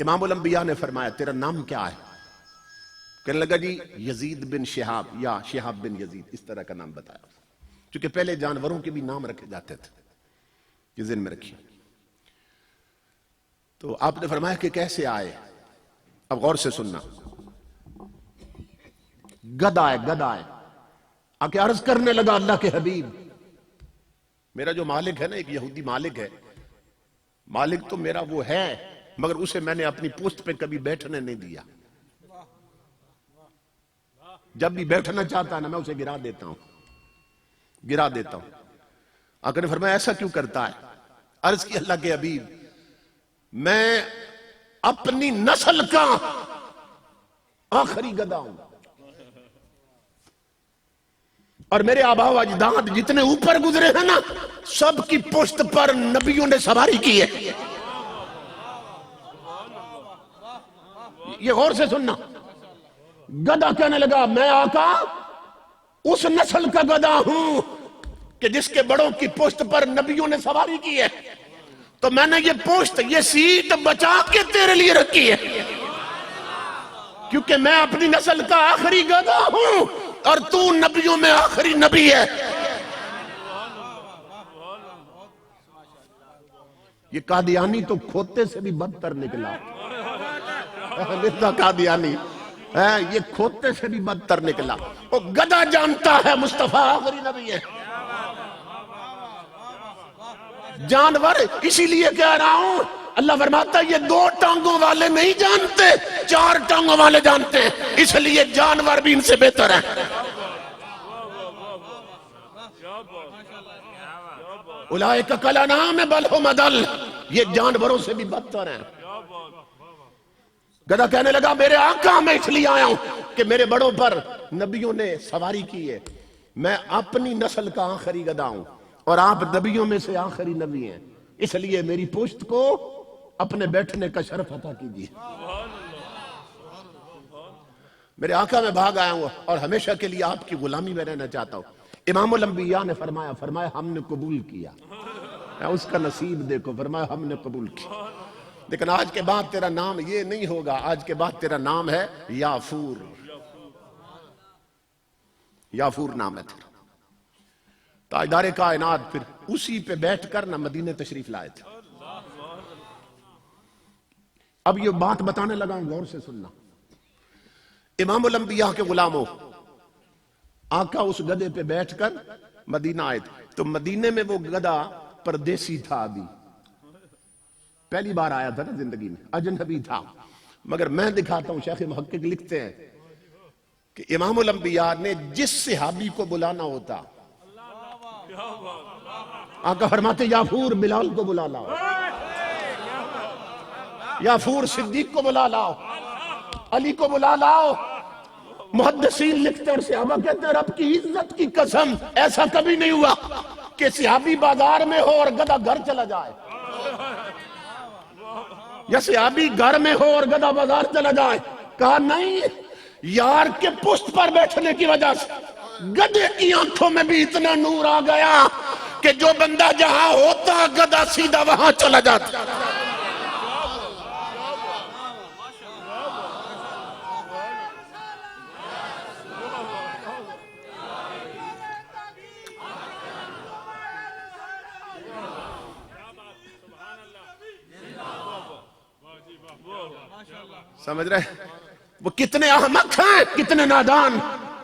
امام الانبیاء نے فرمایا تیرا نام کیا ہے؟ کہنے لگا جی یزید بن شہاب یا شہاب بن یزید، اس طرح کا نام بتایا، چونکہ پہلے جانوروں کے بھی نام رکھے جاتے تھے، یہ ذہن میں رکھیے۔ تو آپ نے فرمایا کہ کیسے آئے؟ اب غور سے سننا، گدھا ہے آ کے عرض کرنے لگا اللہ کے حبیب، میرا جو مالک ہے نا، ایک یہودی مالک ہے، مالک تو میرا وہ ہے مگر اسے میں نے اپنی پشت پہ کبھی بیٹھنے نہیں دیا، جب بھی بیٹھنا چاہتا ہے نا میں اسے گرا دیتا ہوں۔ آقا نے فرمایا ایسا کیوں کرتا ہے؟ عرض کی اللہ کے حبیب، میں اپنی نسل کا آخری گدھا ہوں، اور میرے آبا و اجداد جتنے اوپر گزرے ہیں نا سب کی پشت پر نبیوں نے سواری کی ہے۔ یہ غور سے سننا، گدھا کہنے لگا میں آقا اس نسل کا گدھا ہوں کہ جس کے بڑوں کی پشت پر نبیوں نے سواری کی ہے، تو میں نے یہ پشت، یہ سیٹ بچا کے تیرے لیے رکھی ہے، کیونکہ میں اپنی نسل کا آخری گدھا ہوں اور تو نبیوں میں آخری نبی ہے۔ یہ قادیانی تو کھوتے سے بھی بدتر نکلا، مرزا قادیانی یہ کھوتے سے بھی بدتر نکلا۔ وہ گدھا جانتا ہے مصطفیٰ آخری نبی ہے۔ جانور اسی لیے کہہ رہا ہوں، اللہ فرماتا ہے یہ 2 ٹانگوں والے نہیں جانتے، 4 ٹانگوں والے جانتے ہیں، اس لیے جانور بھی ان سے بہتر ہیں۔ اولئک کالانعام بل ھم اضل، یہ جانوروں سے بھی بدتر ہیں۔ گدھا کہنے لگا میرے آقا میں اس لیے آیا ہوں کہ میرے بڑوں پر نبیوں نے سواری کی ہے، میں اپنی نسل کا آخری گدھا ہوں اور آپ نبیوں میں سے آخری نبی ہیں، اس لیے میری پشت کو اپنے بیٹھنے کا شرف عطا کیجیے۔ میرے آقا میں بھاگ آیا ہوں اور ہمیشہ کے لیے آپ کی غلامی میں رہنا چاہتا ہوں۔ امام الانبیاء نے فرمایا ہم نے قبول کیا، اس کا نصیب دیکھو، فرمایا ہم نے قبول کیا۔ لیکن آج کے بعد تیرا نام یہ نہیں ہوگا، آج کے بعد تیرا نام ہے یافور، یافور نام ہے تیرا۔ تاجدار کائنات پھر اسی پہ بیٹھ کر نہ مدینے تشریف لائے تھے۔ اب یہ بات بتانے لگا ہوں، غور سے سننا۔ امام الانبیاء کے غلاموں، آقا اس گدے پہ بیٹھ کر مدینہ آئے تھے، تو مدینے میں وہ گدا پردیسی تھا، ابھی پہلی بار آیا تھا نا زندگی میں، اجنبی تھا۔ مگر میں دکھاتا ہوں، شیخ محقق لکھتے ہیں کہ امام الانبیاء نے جس صحابی کو بلانا ہوتا، آقا فرماتے یافور بلال کو بلا لاؤ، یافور صدیق کو بلا لاؤ، علی کو بلا لاؤ۔ محدثین لکھتے اور صحابہ کہتے ہیں رب کی عزت کی قسم ایسا کبھی نہیں ہوا کہ صحابی بازار میں ہو اور گدھا گھر چلا جائے، یا صحابی گھر میں ہو اور گدھا بازار چلا جائے۔ کہا نہیں، یار کے پشت پر بیٹھنے کی وجہ سے گدھے کی آنکھوں میں بھی اتنا نور آ گیا کہ جو بندہ جہاں ہوتا گدھا سیدھا وہاں چلا جاتا۔ سمجھ رہے؟ وہ کتنے احمق ہیں، کتنے نادان،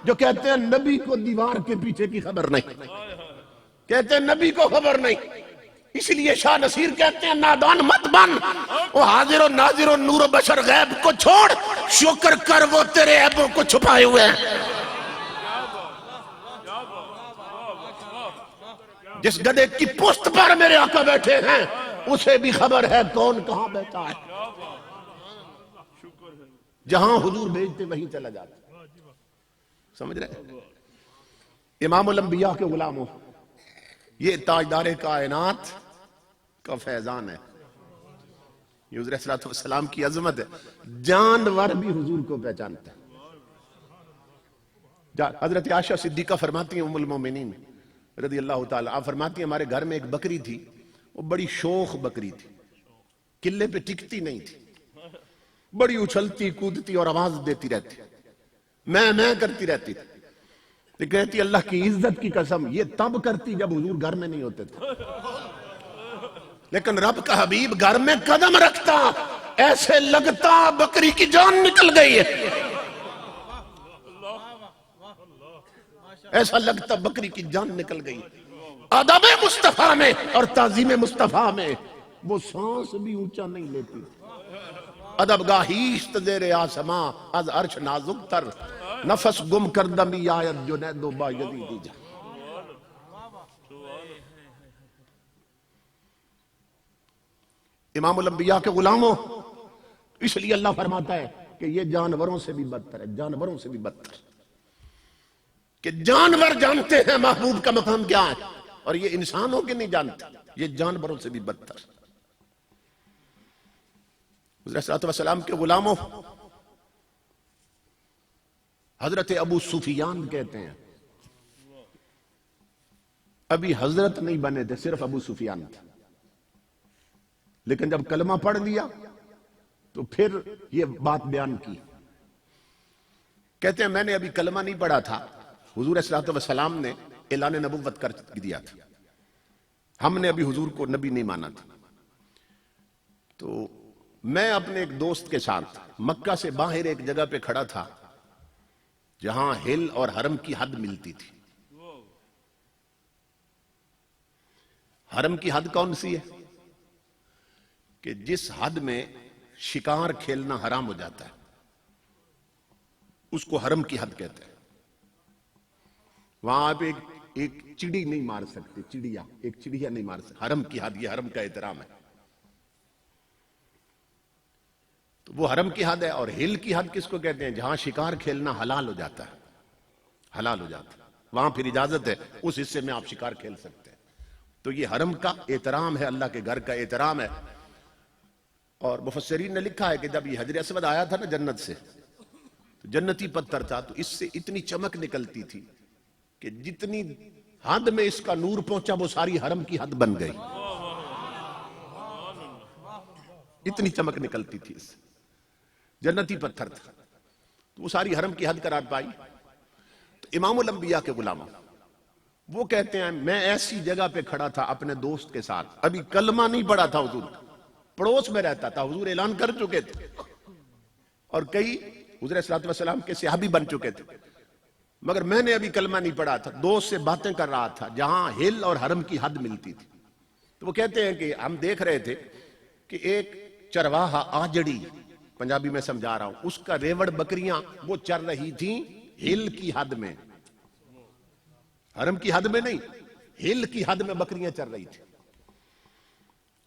جو کہتے ہیں نبی کو دیوار کے پیچھے کی خبر نہیں، کہتے ہیں نبی کو خبر نہیں۔ اس لیے شاہ نصیر کہتے ہیں نادان مت بن، وہ حاضر و ناظر و نور و بشر غیب کو چھوڑ، شکر کر وہ تیرے عیبوں کو چھپائے ہوئے ہیں۔ جس گدھے کی پشت پر میرے آقا بیٹھے ہیں اسے بھی خبر ہے کون کہاں بیٹھا ہے، جہاں حضور بھیجتے وہیں چلا جاتا۔ سمجھ رہے؟ امام الانبیاء کے غلاموں، یہ تاجدار کائنات کا فیضان ہے، یہ حضور صلی اللہ علیہ وسلم کی عظمت ہے۔ جانور بھی حضور کو پہچانتا ہے۔ حضرت عائشہ صدیقہ فرماتی ہیں، ام المومنین رضی اللہ تعالی، آپ فرماتی ہیں ہمارے گھر میں ایک بکری تھی، وہ بڑی شوخ بکری تھی، قلے پہ ٹکتی نہیں تھی، بڑی اچھلتی کودتی اور آواز دیتی رہتی، میں کرتی رہتی تھی۔ تو کہتی اللہ کی عزت کی قسم یہ تب کرتی جب حضور گھر میں نہیں ہوتے تھے، لیکن رب کا حبیب گھر میں قدم رکھتا ایسے لگتا بکری کی جان نکل گئی ہے، ایسا لگتا بکری کی جان نکل گئی۔ ادب مصطفیٰ میں اور تعظیم مصطفیٰ میں وہ سانس بھی اونچا نہیں لیتی۔ ادب گاہیست زیر آسماں از عرش نازک تر، نفس گم کردمی آیت جنید و با یزیدی جا۔ امام الانبیاء کے غلاموں، اس لیے اللہ فرماتا ہے کہ یہ جانوروں سے بھی بدتر ہے، جانوروں سے بھی بدتر، کہ جانور جانتے ہیں محبوب کا مقام کیا ہے اور یہ انسانوں کے نہیں جانتے، یہ جانوروں سے بھی بدتر۔ حضرت صلی اللہ علیہ وسلم کے غلاموں، حضرت ابو سفیان کہتے ہیں ابھی حضرت نہیں بنے تھے، صرف ابو سفیان تھا، لیکن جب کلمہ پڑھ لیا تو پھر یہ بات بیان کی۔ کہتے ہیں میں نے ابھی کلمہ نہیں پڑھا تھا، حضور صلی اللہ علیہ وسلم نے اعلان نبوت کر دیا تھا، ہم نے ابھی حضور کو نبی نہیں مانا تھا۔ تو میں اپنے ایک دوست کے ساتھ مکہ سے باہر ایک جگہ پہ کھڑا تھا جہاں ہل اور حرم کی حد ملتی تھی۔ حرم کی حد کون سی ہے؟ کہ جس حد میں شکار کھیلنا حرام ہو جاتا ہے اس کو حرم کی حد کہتے ہیں۔ وہاں آپ ایک چڑی نہیں مار سکتے، ایک چڑیا نہیں مار سکتے، حرم کی حد، یہ حرم کا احترام ہے۔ تو وہ حرم کی حد ہے۔ اور ہل کی حد کس کو کہتے ہیں؟ جہاں شکار کھیلنا حلال ہو جاتا ہے، حلال ہو جاتا ہے، وہاں پھر اجازت ہے، اس حصے میں آپ شکار کھیل سکتے ہیں۔ تو یہ حرم کا احترام ہے، اللہ کے گھر کا احترام ہے۔ اور مفسرین نے لکھا ہے کہ جب یہ حجر اسود آیا تھا نا جنت سے، تو جنتی پتھر تھا، تو اس سے اتنی چمک نکلتی تھی کہ جتنی حد میں اس کا نور پہنچا وہ ساری حرم کی حد بن گئی۔ اتنی چمک نکلتی تھی اس سے، جنتی پتھر تھا، تو وہ ساری حرم کی حد قرار پائی۔ تو امام الانبیاء کے غلام وہ کہتے ہیں میں ایسی جگہ پہ کھڑا تھا اپنے دوست کے ساتھ، ابھی کلمہ نہیں پڑا تھا حضور کا، پڑوس میں رہتا تھا، حضور اعلان کر چکے تھے اور کئی حضور صلی اللہ علیہ وسلم کے صحابی بن چکے تھے، مگر میں نے ابھی کلمہ نہیں پڑھا تھا، دوست سے باتیں کر رہا تھا جہاں ہل اور حرم کی حد ملتی تھی۔ تو وہ کہتے ہیں کہ ہم دیکھ رہے تھے کہ ایک چرواہا آجڑی، پنجابی میں سمجھا رہا ہوں، اس کا ریوڑ بکریاں وہ چر رہی تھیں ہل کی حد میں، حرم کی حد میں نہیں، ہل کی حد میں بکریاں چر رہی تھی۔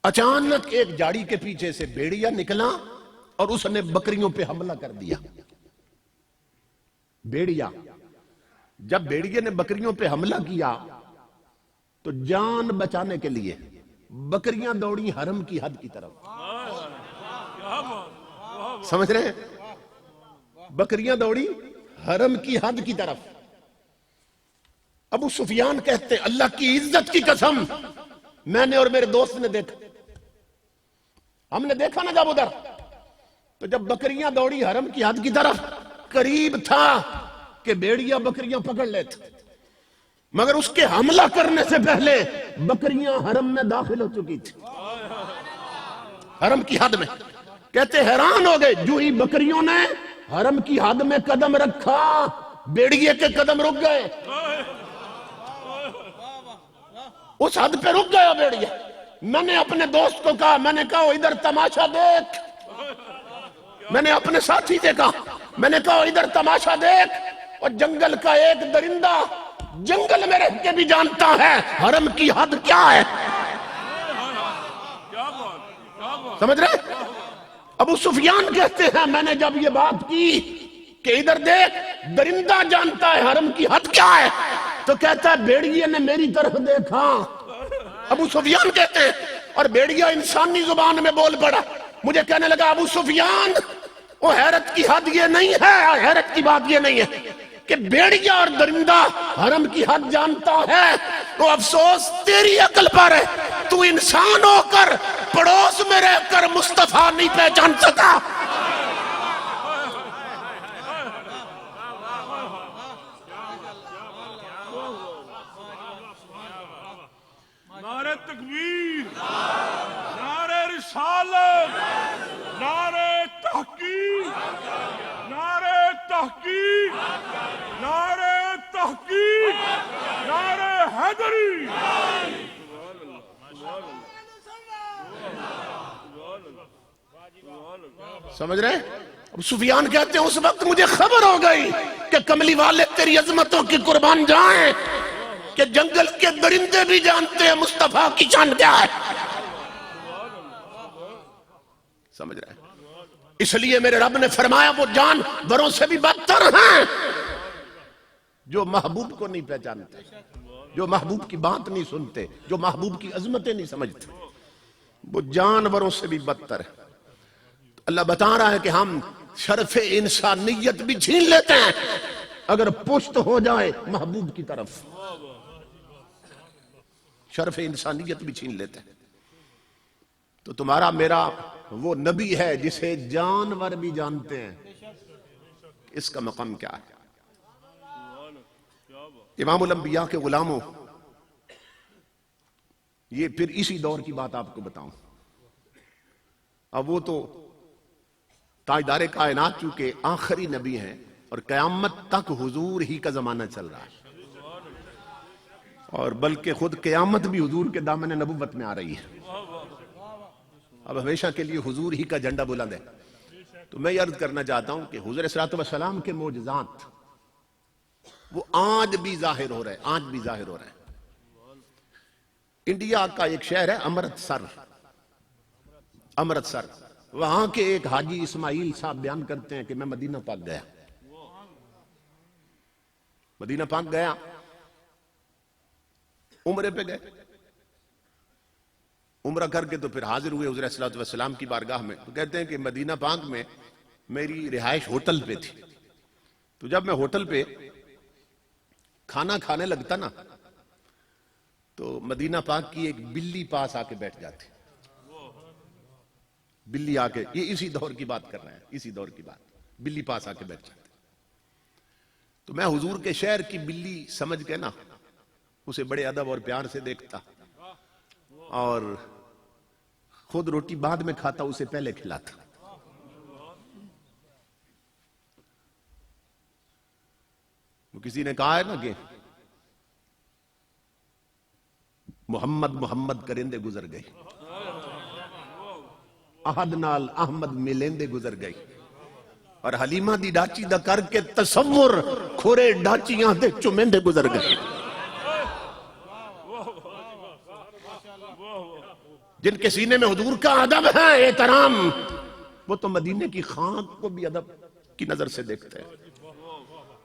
اچانک ایک جاڑی کے پیچھے سے بھیڑیا نکلا اور اس نے بکریوں پہ حملہ کر دیا۔ بھیڑیا، جب بھیڑیے نے بکریوں پہ حملہ کیا تو جان بچانے کے لیے بکریاں دوڑی حرم کی حد کی طرف، سمجھ رہے ہیں؟ بکریاں دوڑی حرم کی حد کی طرف۔ ابو سفیان کہتے اللہ کی عزت کی قسم میں نے اور میرے دوست نے دیکھا، ہم نے دیکھا نا جب ادھر، تو جب بکریاں دوڑی حرم کی حد کی طرف، قریب تھا کہ بھیڑیا بکریاں پکڑ لیتے، مگر اس کے حملہ کرنے سے پہلے بکریاں حرم میں داخل ہو چکی تھی، حرم کی حد میں۔ کہتے حیران ہو گئے، جو ہی بکریوں نے حرم کی حد میں قدم رکھا بھیڑیے کے قدم رک گئے، اس حد پہ رک گیا بھیڑیا۔ میں نے اپنے دوست کو کہا، میں نے کہا ادھر تماشا دیکھ، میں نے اپنے ساتھی سے کہا، میں نے کہا ادھر تماشا دیکھ، اور جنگل کا ایک درندہ جنگل میں رہ کے بھی جانتا ہے حرم کی حد کیا ہے، سمجھ رہے؟ ابو سفیان کہتے ہیں میں نے جب یہ بات کی کہ ادھر دیکھ درندہ جانتا ہے حرم کی حد کیا ہے، تو کہتا ہے بھیڑیے نے میری طرف دیکھا، ابو سفیان کہتے ہیں، اور بھیڑیا انسانی زبان میں بول پڑا، مجھے کہنے لگا ابو سفیان وہ حیرت کی حد یہ نہیں ہے، حیرت کی بات یہ نہیں ہے کہ بھیڑیا اور درندہ حرم کی حد جانتا ہے، تو افسوس تیری عقل پر ہے، تو انسان ہو کر پڑوس میں رہ کر مصطفیٰ نہیں پہچان سکا۔ نعرہ تکبیر، نعرہ رسالت، نعرہ تحقیق، نعرہ تحقیق، نعرہ تحقیق، نعرہ حیدری۔ سمجھ رہے؟ اب سفیان کہتے ہیں اس وقت مجھے خبر ہو گئی کہ کملی والے تیری عظمتوں کی قربان جائیں کہ جنگل کے درندے بھی جانتے ہیں مصطفیٰ کی شان کیا ہے، سمجھ رہے؟ اس لیے میرے رب نے فرمایا وہ جانوروں سے بھی بدتر ہیں جو محبوب کو نہیں پہچانتے، جو محبوب کی بات نہیں سنتے، جو محبوب کی عظمتیں نہیں سمجھتے، وہ جانوروں سے بھی بدتر ہے۔ اللہ بتا رہا ہے کہ ہم شرف انسانیت بھی چھین لیتے ہیں اگر پشت ہو جائے محبوب کی طرف، شرف انسانیت بھی چھین لیتے ہیں۔ تو تمہارا میرا وہ نبی ہے جسے جانور بھی جانتے ہیں، اس کا مقام کیا ہے؟ امام الانبیاء کے غلاموں، یہ پھر اسی دور کی بات آپ کو بتاؤں۔ اب وہ تو تاجدار کائنات چونکہ آخری نبی ہیں اور قیامت تک حضور ہی کا زمانہ چل رہا ہے، اور بلکہ خود قیامت بھی حضور کے دامن نبوت میں آ رہی ہے، اب ہمیشہ کے لیے حضور ہی کا جھنڈا بلند ہے۔ تو میں یہ عرض کرنا چاہتا ہوں کہ حضور صلی اللہ علیہ وسلم کے معجزات وہ آج بھی ظاہر ہو رہے ہیں، آج بھی ظاہر ہو رہے ہیں۔ انڈیا کا ایک شہر ہے امرتسر، امرتسر، وہاں کے ایک حاجی اسماعیل صاحب بیان کرتے ہیں کہ میں مدینہ پاک گیا، مدینہ پاک گیا، عمرے پہ گئے، عمرہ کر کے تو پھر حاضر ہوئے حضور صلی اللہ علیہ وسلم کی بارگاہ میں۔ تو کہتے ہیں کہ مدینہ پاک میں میری رہائش ہوٹل پہ تھی، تو جب میں ہوٹل پہ کھانا کھانے لگتا نا تو مدینہ پاک کی ایک بلی پاس آ کے بیٹھ جاتی، بلی آ کے، یہ اسی دور کی بات کر رہے ہیں، اسی دور کی بات، بلی پاس آ کے بیٹھ جاتی. تو میں حضور کے شہر کی بلی سمجھ کے نا اسے بڑے ادب اور پیار سے دیکھتا، اور خود روٹی بعد میں کھاتا، اسے پہلے کھلاتا. وہ کسی نے کہا ہے نا کہ محمد محمد کرندے گزر گئے، احد نال احمد ملیندے گزر گئی، اور حلیمہ دی ڈاچی دا کر کے تصور کھورے ڈاچیاں دے چمیندے گزر گئے. جن کے سینے میں حضور کا ادب ہے، احترام، وہ تو مدینے کی خاک کو بھی ادب کی نظر سے دیکھتے ہیں.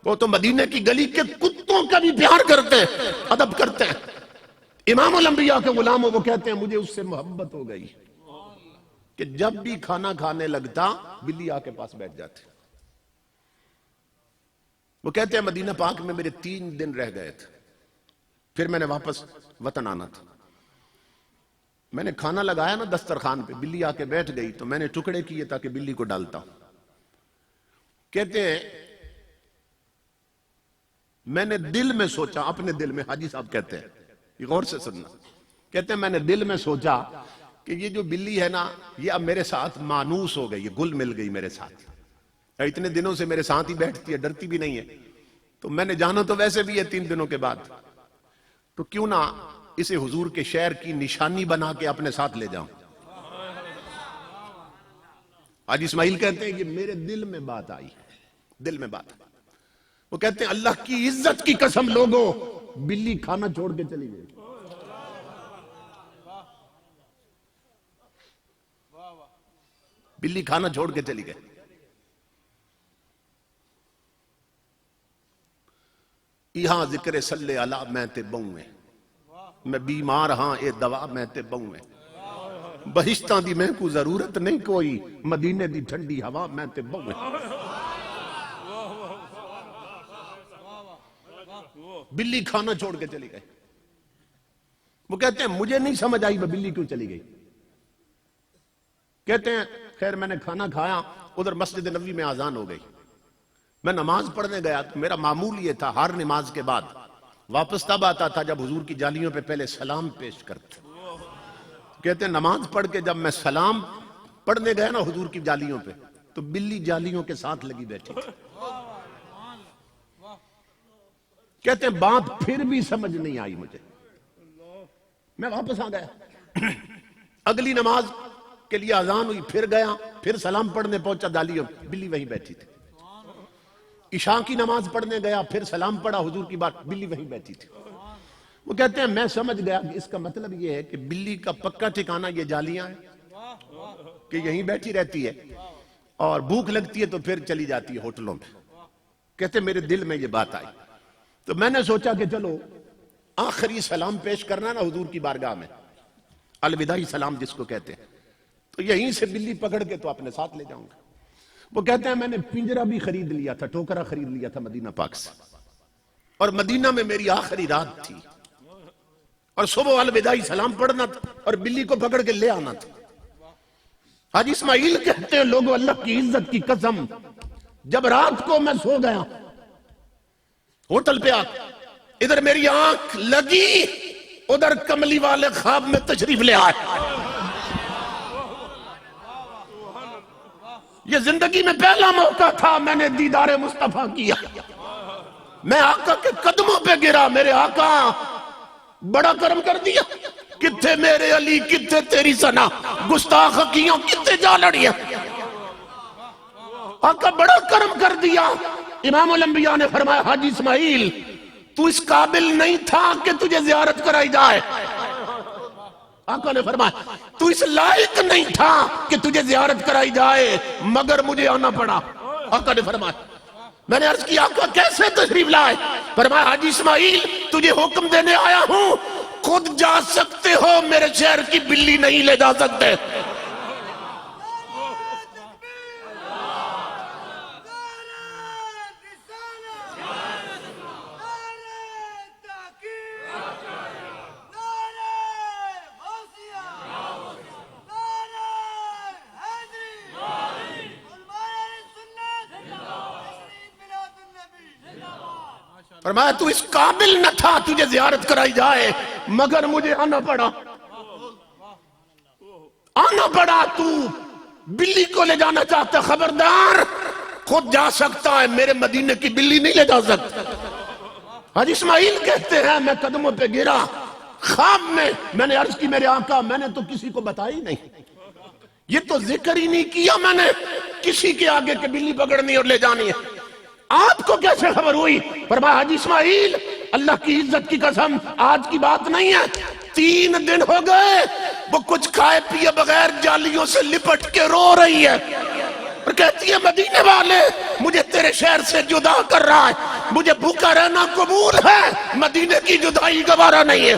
وہ تو مدینے کی گلی کے کتوں کا بھی پیار کرتے ہیں، ادب کرتے ہیں. امام الانبیاء کے غلاموں وہ کہتے ہیں مجھے اس سے محبت ہو گئی کہ جب بھی کھانا کھانے لگتا بلی آ کے پاس بیٹھ جاتی. وہ کہتے ہیں مدینہ پاک میں میرے 3 دن رہ گئے تھے، پھر میں نے واپس وطن آنا تھا. میں نے کھانا لگایا نا دسترخوان پہ، بلی آ کے بیٹھ گئی تو میں نے ٹکڑے کیے تاکہ بلی کو ڈالتا ہوں. کہتے ہیں میں نے دل میں سوچا، اپنے دل میں، حاجی صاحب کہتے ہیں، یہ غور سے سننا، کہتے ہیں میں نے دل میں سوچا کہ یہ جو بلی ہے نا یہ اب میرے ساتھ مانوس ہو گئی، یہ گل مل گئی میرے ساتھ، اتنے دنوں سے میرے ساتھ ہی بیٹھتی ہے، ڈرتی بھی نہیں ہے. تو میں نے جانا تو ویسے بھی ہے 3 دنوں کے بعد، تو کیوں نہ اسے حضور کے شہر کی نشانی بنا کے اپنے ساتھ لے جاؤں. حاجی اسماعیل کہتے ہیں یہ میرے دل میں بات آئی، دل میں بات آئی. وہ کہتے ہیں اللہ کی عزت کی قسم لوگوں، بلی کھانا چھوڑ کے چلی گئی. بلی کھانا چھوڑ کے چلی گئی. یہاں ذکر صلی اللہ میں تے بہویں، میں بیمار ہاں اے دوا میں تے بہویں، بہشتاں دی میں کو ضرورت نہیں کوئی، مدینے دی ٹھنڈی ہوا میں تے بہویں. بلی کھانا چھوڑ کے چلی گئی. وہ کہتے ہیں مجھے نہیں سمجھ آئی وہ بلی کیوں چلی گئی. کہتے ہیں خیر میں نے کھانا کھایا، ادھر مسجد نبوی میں اذان ہو گئی، میں نماز پڑھنے گیا تو میرا معمول یہ تھا ہر نماز کے بعد واپس تب آتا تھا جب حضور کی جالیوں پہ پہلے سلام پیش کرتا. کہتے ہیں نماز پڑھ کے جب میں سلام پڑھنے گیا نا حضور کی جالیوں پہ تو بلی جالیوں کے ساتھ لگی بیٹھی تھی. کہتے ہیں بات پھر بھی سمجھ نہیں آئی مجھے، میں واپس آ گیا، اگلی نماز کے لیے اذان ہوئی، پھر گیا، پھر سلام پڑھنے پہنچا جالیوں، بلی وہیں بیٹھی تھی. عشاء کی نماز پڑھنے گیا، پھر سلام پڑھا حضور کی بات، بلی وہیں بیٹھی تھی. وہ کہتے ہیں میں سمجھ گیا کہ اس کا مطلب یہ ہے کہ بلی کا پکا ٹھکانہ یہ جالیاں ہیں کہ یہیں بیٹھی رہتی ہے اور بھوک لگتی ہے تو پھر چلی جاتی ہے ہوٹلوں میں. کہتے ہیں میرے دل میں یہ بات آئی تو میں نے سوچا کہ چلو آخری سلام پیش کرنا نا حضور کی بارگاہ میں، الوداعی سلام جس کو کہتے ہیں، تو یہیں سے بلی پکڑ کے تو اپنے ساتھ لے جاؤں گا. وہ کہتے ہیں میں نے پنجرا بھی خرید لیا تھا، ٹوکرا خرید لیا تھا مدینہ پاک سے، اور مدینہ میں میری آخری رات تھی اور صبح الوداعی سلام پڑھنا تھا اور بلی کو پکڑ کے لے آنا تھا. حاجی اسماعیل کہتے ہیں لوگوں اللہ کی عزت کی قسم، جب رات کو میں سو گیا ہوٹل پہ آ، ادھر میری آنکھ لگی، ادھر کملی والے خواب میں تشریف لے آئے. یہ زندگی میں پہلا موقع تھا میں نے دیدار مصطفیٰ کیا، میں آقا کے قدموں پہ گرا، میرے آقا بڑا کرم کر دیا، کتھے میرے علی کتھے تیری ثنا، گستاخ حقیوں کتھے جا لڑیا، آقا بڑا کرم کر دیا. امام الانبیاء نے فرمایا حاجی اسماعیل تو اس قابل نہیں تھا کہ تجھے زیارت کرائی جائے. آقا نے فرمایا تو اس لائق نہیں تھا کہ تجھے زیارت کرائی جائے مگر مجھے آنا پڑا. آقا نے فرمایا، میں نے عرض کیا آقا کیسے تشریف لائے؟ فرمایا حاجی اسماعیل تجھے حکم دینے آیا ہوں، خود جا سکتے ہو، میرے شہر کی بلی نہیں لے جا سکتے. فرمایا تو اس قابل نہ تھا تجھے زیارت کرائی جائے، مگر مجھے آنا پڑا، آنا پڑا۔ تو بلی کو لے جانا چاہتا، خبردار، خود جا سکتا ہے، میرے مدینے کی بلی نہیں لے جا سکتا۔ حاجی اسماعیل کہتے ہیں میں قدموں پہ گرا خواب میں نے عرض کی میرے آقا میں نے تو کسی کو بتائی نہیں، یہ تو ذکر ہی نہیں کیا میں نے کسی کے آگے کہ بلی پکڑنی اور لے جانی ہے، آپ کو کیسے خبر ہوئی؟ فرمایا حاجی اسماعیل اللہ کی عزت کی قسم آج کی بات نہیں ہے، 3 دن ہو گئے وہ کچھ کھائے پیے بغیر جالیوں سے لپٹ کے رو رہی ہے اور کہتی ہے مدینے والے مجھے تیرے شہر سے جدا کر رہا ہے، مجھے بھوکا رہنا قبول ہے، مدینے کی جدائی گوارا نہیں ہے۔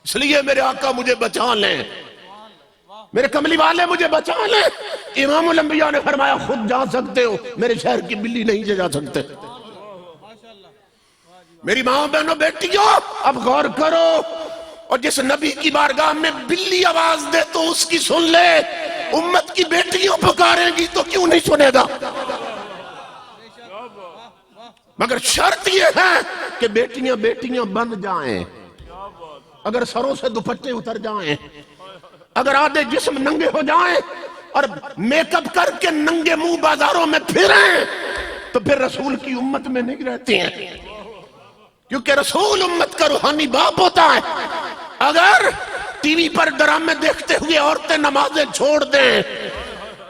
اس لیے میرے آقا مجھے بچا لیں، میرے کملی والے مجھے بچا لیں۔ امام الانبیاء نے فرمایا خود جا سکتے ہو، میرے شہر کی بلی نہیں جا سکتے۔ میری ماں بہنوں بیٹیوں اب غور کرو، اور جس نبی کی بارگاہ میں بلی آواز دے تو اس کی سن لے، امت کی بیٹیوں پکاریں گی تو کیوں نہیں سنے گا؟ مگر شرط یہ ہے کہ بیٹیاں بیٹیاں بن جائیں، اگر سروں سے دوپٹے اتر جائیں، اگر آدھے جسم ننگے ہو جائیں اور میک اپ کر کے ننگے منہ بازاروں میں پھریں تو پھر رسول کی امت میں نہیں رہتی ہیں، کیونکہ رسول امت کا روحانی باپ ہوتا ہے۔ اگر ٹی وی پر ڈرامے دیکھتے ہوئے عورتیں نمازیں چھوڑ دیں،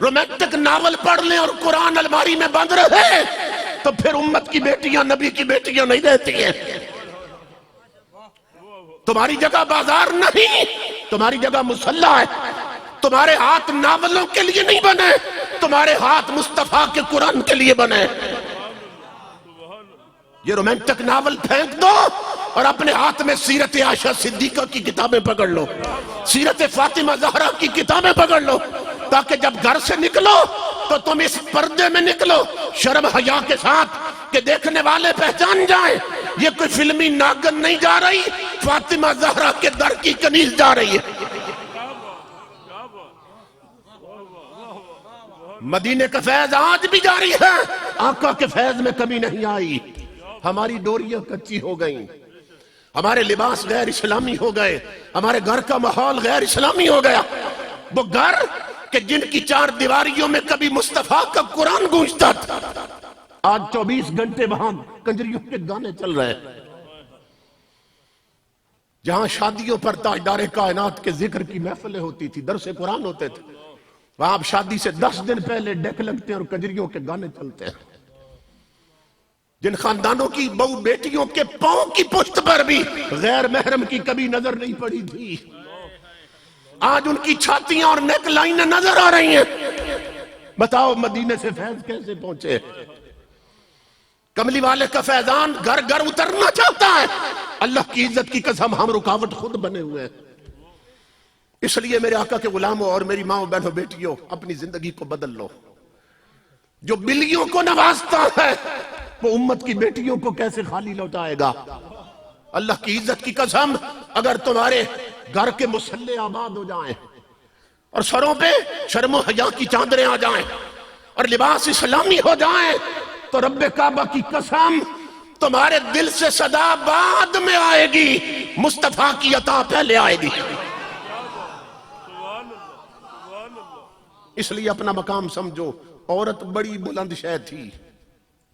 رومانٹک ناول پڑھ لیں اور قرآن الماری میں بند رہے تو پھر امت کی بیٹیاں نبی کی بیٹیاں نہیں رہتی ہیں۔ تمہاری جگہ بازار نہیں، تمہاری جگہ مصلی ہے۔ تمہارے ہاتھ ناولوں کے لیے نہیں بنے، تمہارے ہاتھ مصطفیٰ کے قرآن کے لیے بنے۔ یہ رومانٹک ناول پھینک دو اور اپنے ہاتھ میں سیرت عائشہ صدیقہ کی کتابیں پکڑ لو، سیرت فاطمہ زہرا کی کتابیں پکڑ لو، تاکہ جب گھر سے نکلو تو تم اس پردے میں نکلو شرم حیا کے ساتھ کہ دیکھنے والے پہچان جائیں یہ کوئی فلمی ناگن نہیں جا رہی، فاطمہ زہرا کے در کی کنیز جا رہی ہے۔ مدینے کا فیض آج بھی جاری ہے، آقا کے فیض میں کمی نہیں آئی۔ ہماری ڈوریاں کچی ہو گئیں، ہمارے لباس غیر اسلامی ہو گئے، ہمارے گھر کا ماحول غیر اسلامی ہو گیا۔ وہ گھر کہ جن کی 4 دیواریوں میں کبھی مصطفیٰ کا قرآن گونجتا تھا، آج 24 گھنٹے وہاں کنجریوں کے گانے چل رہے ہیں۔ جہاں شادیوں پر تاجدار کائنات کے ذکر کی محفلیں ہوتی تھی، درس قرآن ہوتے تھے، وہاں اب شادی سے 10 دن پہلے ڈیک لگتے ہیں اور کنجریوں کے گانے چلتے ہیں۔ جن خاندانوں کی بہو بیٹیوں کے پاؤں کی پشت پر بھی غیر محرم کی کبھی نظر نہیں پڑی تھی، آج ان کی چھاتیاں اور نیک لائنیں نظر آ رہی ہیں۔ بتاؤ مدینے سے فیض کیسے پہنچے؟ کملی والے کا فیضان گھر گھر اترنا چاہتا ہے، اللہ کی عزت کی قسم ہم رکاوٹ خود بنے ہوئے ہیں۔ اس لیے میرے آقا کے غلاموں اور میری ماں بہنوں بیٹیوں اپنی زندگی کو بدل لو۔ جو بلیوں کو نوازتا ہے وہ امت کی بیٹیوں کو کیسے خالی لوٹائے گا؟ اللہ کی عزت کی قسم اگر تمہارے گھر کے مصلے آباد ہو جائیں اور سروں پہ شرم و حیا کی چادریں آ جائیں اور لباس اسلامی ہو جائیں تو رب کعبہ کی قسم تمہارے دل سے صدا بعد میں آئے گی، مصطفیٰ کی عطا پہلے آئے گی۔ اس لیے اپنا مقام سمجھو۔ عورت بڑی بلند شے تھی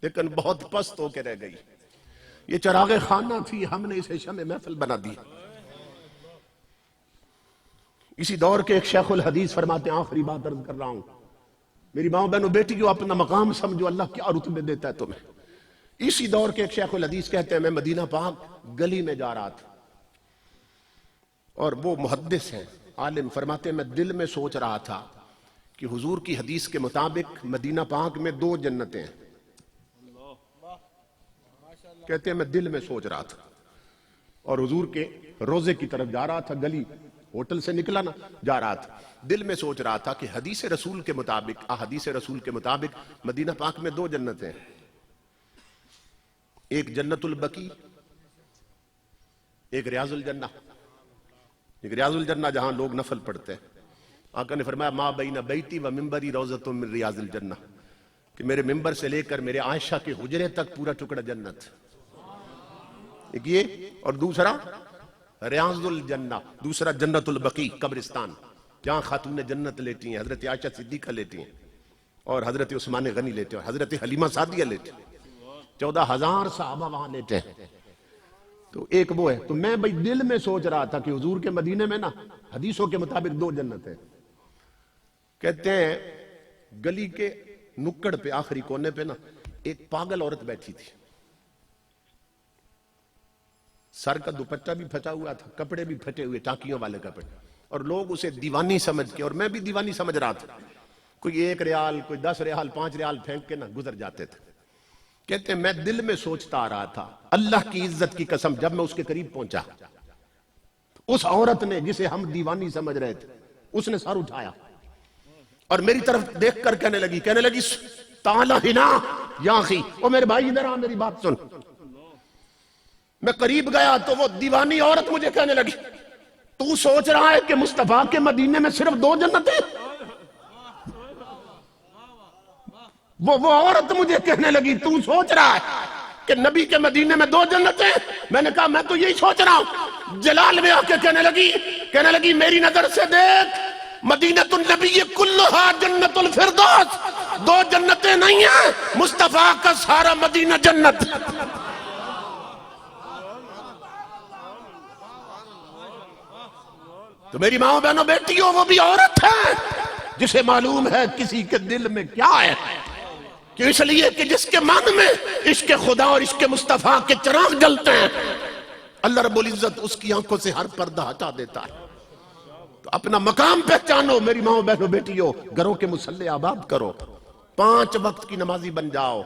لیکن بہت پست ہو کے رہ گئی۔ یہ چراغ خانہ تھی، ہم نے اسے شمع محفل بنا دی۔ اسی دور کے ایک شیخ الحدیث فرماتے ہیں، آخری بات عرض کر رہا ہوں، میری ماں بہنوں بیٹیوں اپنا مقام سمجھو، اللہ کیا رتبے دیتا ہے تمہیں۔ اسی دور کے ایک شیخ الحدیث کہتے ہیں میں مدینہ پاک گلی میں جا رہا تھا اور وہ محدث ہیں عالم، فرماتے ہیں میں دل میں سوچ رہا تھا کہ حضور کی حدیث کے مطابق مدینہ پاک میں 2 جنتیں ہیں۔ کہتے ہیں میں دل میں سوچ رہا تھا اور حضور کے روزے کی طرف جا رہا تھا، گلی ہوٹل سے نکلا نا جا رہا تھا، دل میں سوچ رہا تھا کہ حدیث رسول کے مطابق احادیث رسول کے مطابق مدینہ پاک میں 2 جنتیں ہیں، ایک جنت البقیع، ایک ریاض الجنہ۔ ایک ریاض الجنہ جہاں لوگ نفل پڑھتے ہیں، آقا نے فرمایا ما بین بیتی و منبری روضۃ من ریاض الجنہ، کہ میرے ممبر سے لے کر میرے عائشہ کے حجرے تک پورا ٹکڑا جنت. ایک یہ، اور دوسرا ریاض الجنہ، دوسرا جنت البقیع قبرستان، جہاں خاتون جنت لیتی ہیں، حضرت عائشہ صدیقہ لیتی ہیں، اور حضرت عثمان غنی لیتے ہیں، اور حضرت حلیمہ سعدیہ لیتے ہیں، 14,000 صحابہ وہاں لیتے ہیں. تو ایک وہ ہے. تو میں بھائی دل میں سوچ رہا تھا کہ حضور کے مدینے میں نا حدیثوں کے مطابق 2 جنت ہیں. کہتے ہیں گلی کے نکڑ پہ آخری کونے پہ نا ایک پاگل عورت بیٹھی تھی، سر کا دوپٹہ بھی پھٹا ہوا تھا، کپڑے بھی پھٹے ہوئے، ٹانکیوں والے کپڑے، اور لوگ اسے دیوانی سمجھ کے، اور میں بھی دیوانی سمجھ رہا تھا، کوئی 1 ریال، کوئی 10 ریال، 5 ریال پھینک کے نا گزر جاتے تھے. کہتے ہیں میں دل میں سوچتا آ رہا تھا، اللہ کی عزت کی قسم، جب میں اس کے قریب پہنچا، اس عورت نے جسے ہم دیوانی سمجھ رہے تھے، اس نے سر اٹھایا اور میری طرف دیکھ کر کہنے لگی تعالی ہنا یا اخی، او میرے بھائی ادھر آ، میری بات سن. میں قریب گیا تو وہ دیوانی عورت مجھے کہنے لگی تو سوچ رہا ہے کہ مصطفیٰ کے مدینے میں صرف 2 جنتیں؟ وہ عورت مجھے کہنے لگی تو سوچ رہا ہے کہ نبی کے مدینے میں 2 جنتیں؟ میں نے کہا میں تو یہی سوچ رہا ہوں. جلال میں آ کے کہنے لگی میری نظر سے دیکھ، مدینۃ النبی کلھا جنت الفردوس، 2 جنتیں نہیں ہیں، مصطفیٰ کا سارا مدینہ جنت. تو میری ماں بہنوں بیٹیوں، وہ بھی عورت ہے جسے معلوم ہے کسی کے دل میں کیا ہے، کہ اس لیے کہ جس کے من میں عشق خدا اور عشق مصطفیٰ کے چراغ جلتے ہیں، اللہ رب العزت اس کی آنکھوں سے ہر پردہ ہٹا دیتا ہے. تو اپنا مقام پہچانو میری ماں بہنوں بیٹیوں، گھروں کے مصلے آباد کرو، 5 وقت کی نمازی بن جاؤ.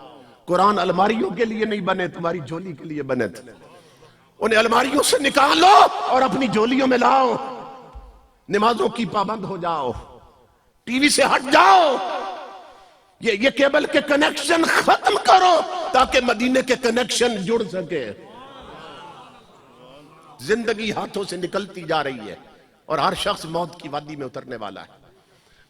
قرآن الماریوں کے لیے نہیں بنے، تمہاری جھولی کے لیے بنے تھے. انہیں الماریوں سے نکالو اور اپنی جھولیوں میں لاؤ. نمازوں کی پابند ہو جاؤ، ٹی وی سے ہٹ جاؤ، یہ کیبل کے کنیکشن ختم کرو تاکہ مدینے کے کنیکشن جڑ سکے. زندگی ہاتھوں سے نکلتی جا رہی ہے اور ہر شخص موت کی وادی میں اترنے والا ہے.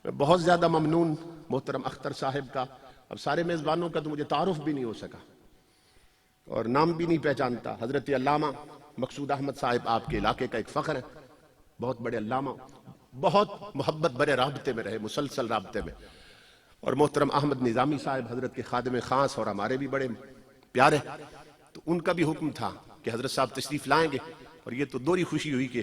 میں بہت زیادہ ممنون محترم اختر صاحب کا. اب سارے میزبانوں کا تو مجھے تعارف بھی نہیں ہو سکا اور نام بھی نہیں پہچانتا. حضرت علامہ مقصود احمد صاحب آپ کے علاقے کا ایک فخر ہے، بہت بڑے علامہ، بہت محبت بڑے رابطے میں رہے، مسلسل رابطے میں. اور محترم احمد نظامی صاحب حضرت کے خادم خاص اور ہمارے بھی بڑے پیارے. تو ان کا بھی حکم تھا کہ حضرت صاحب تشریف لائیں گے، اور یہ تو دوری خوشی ہوئی کہ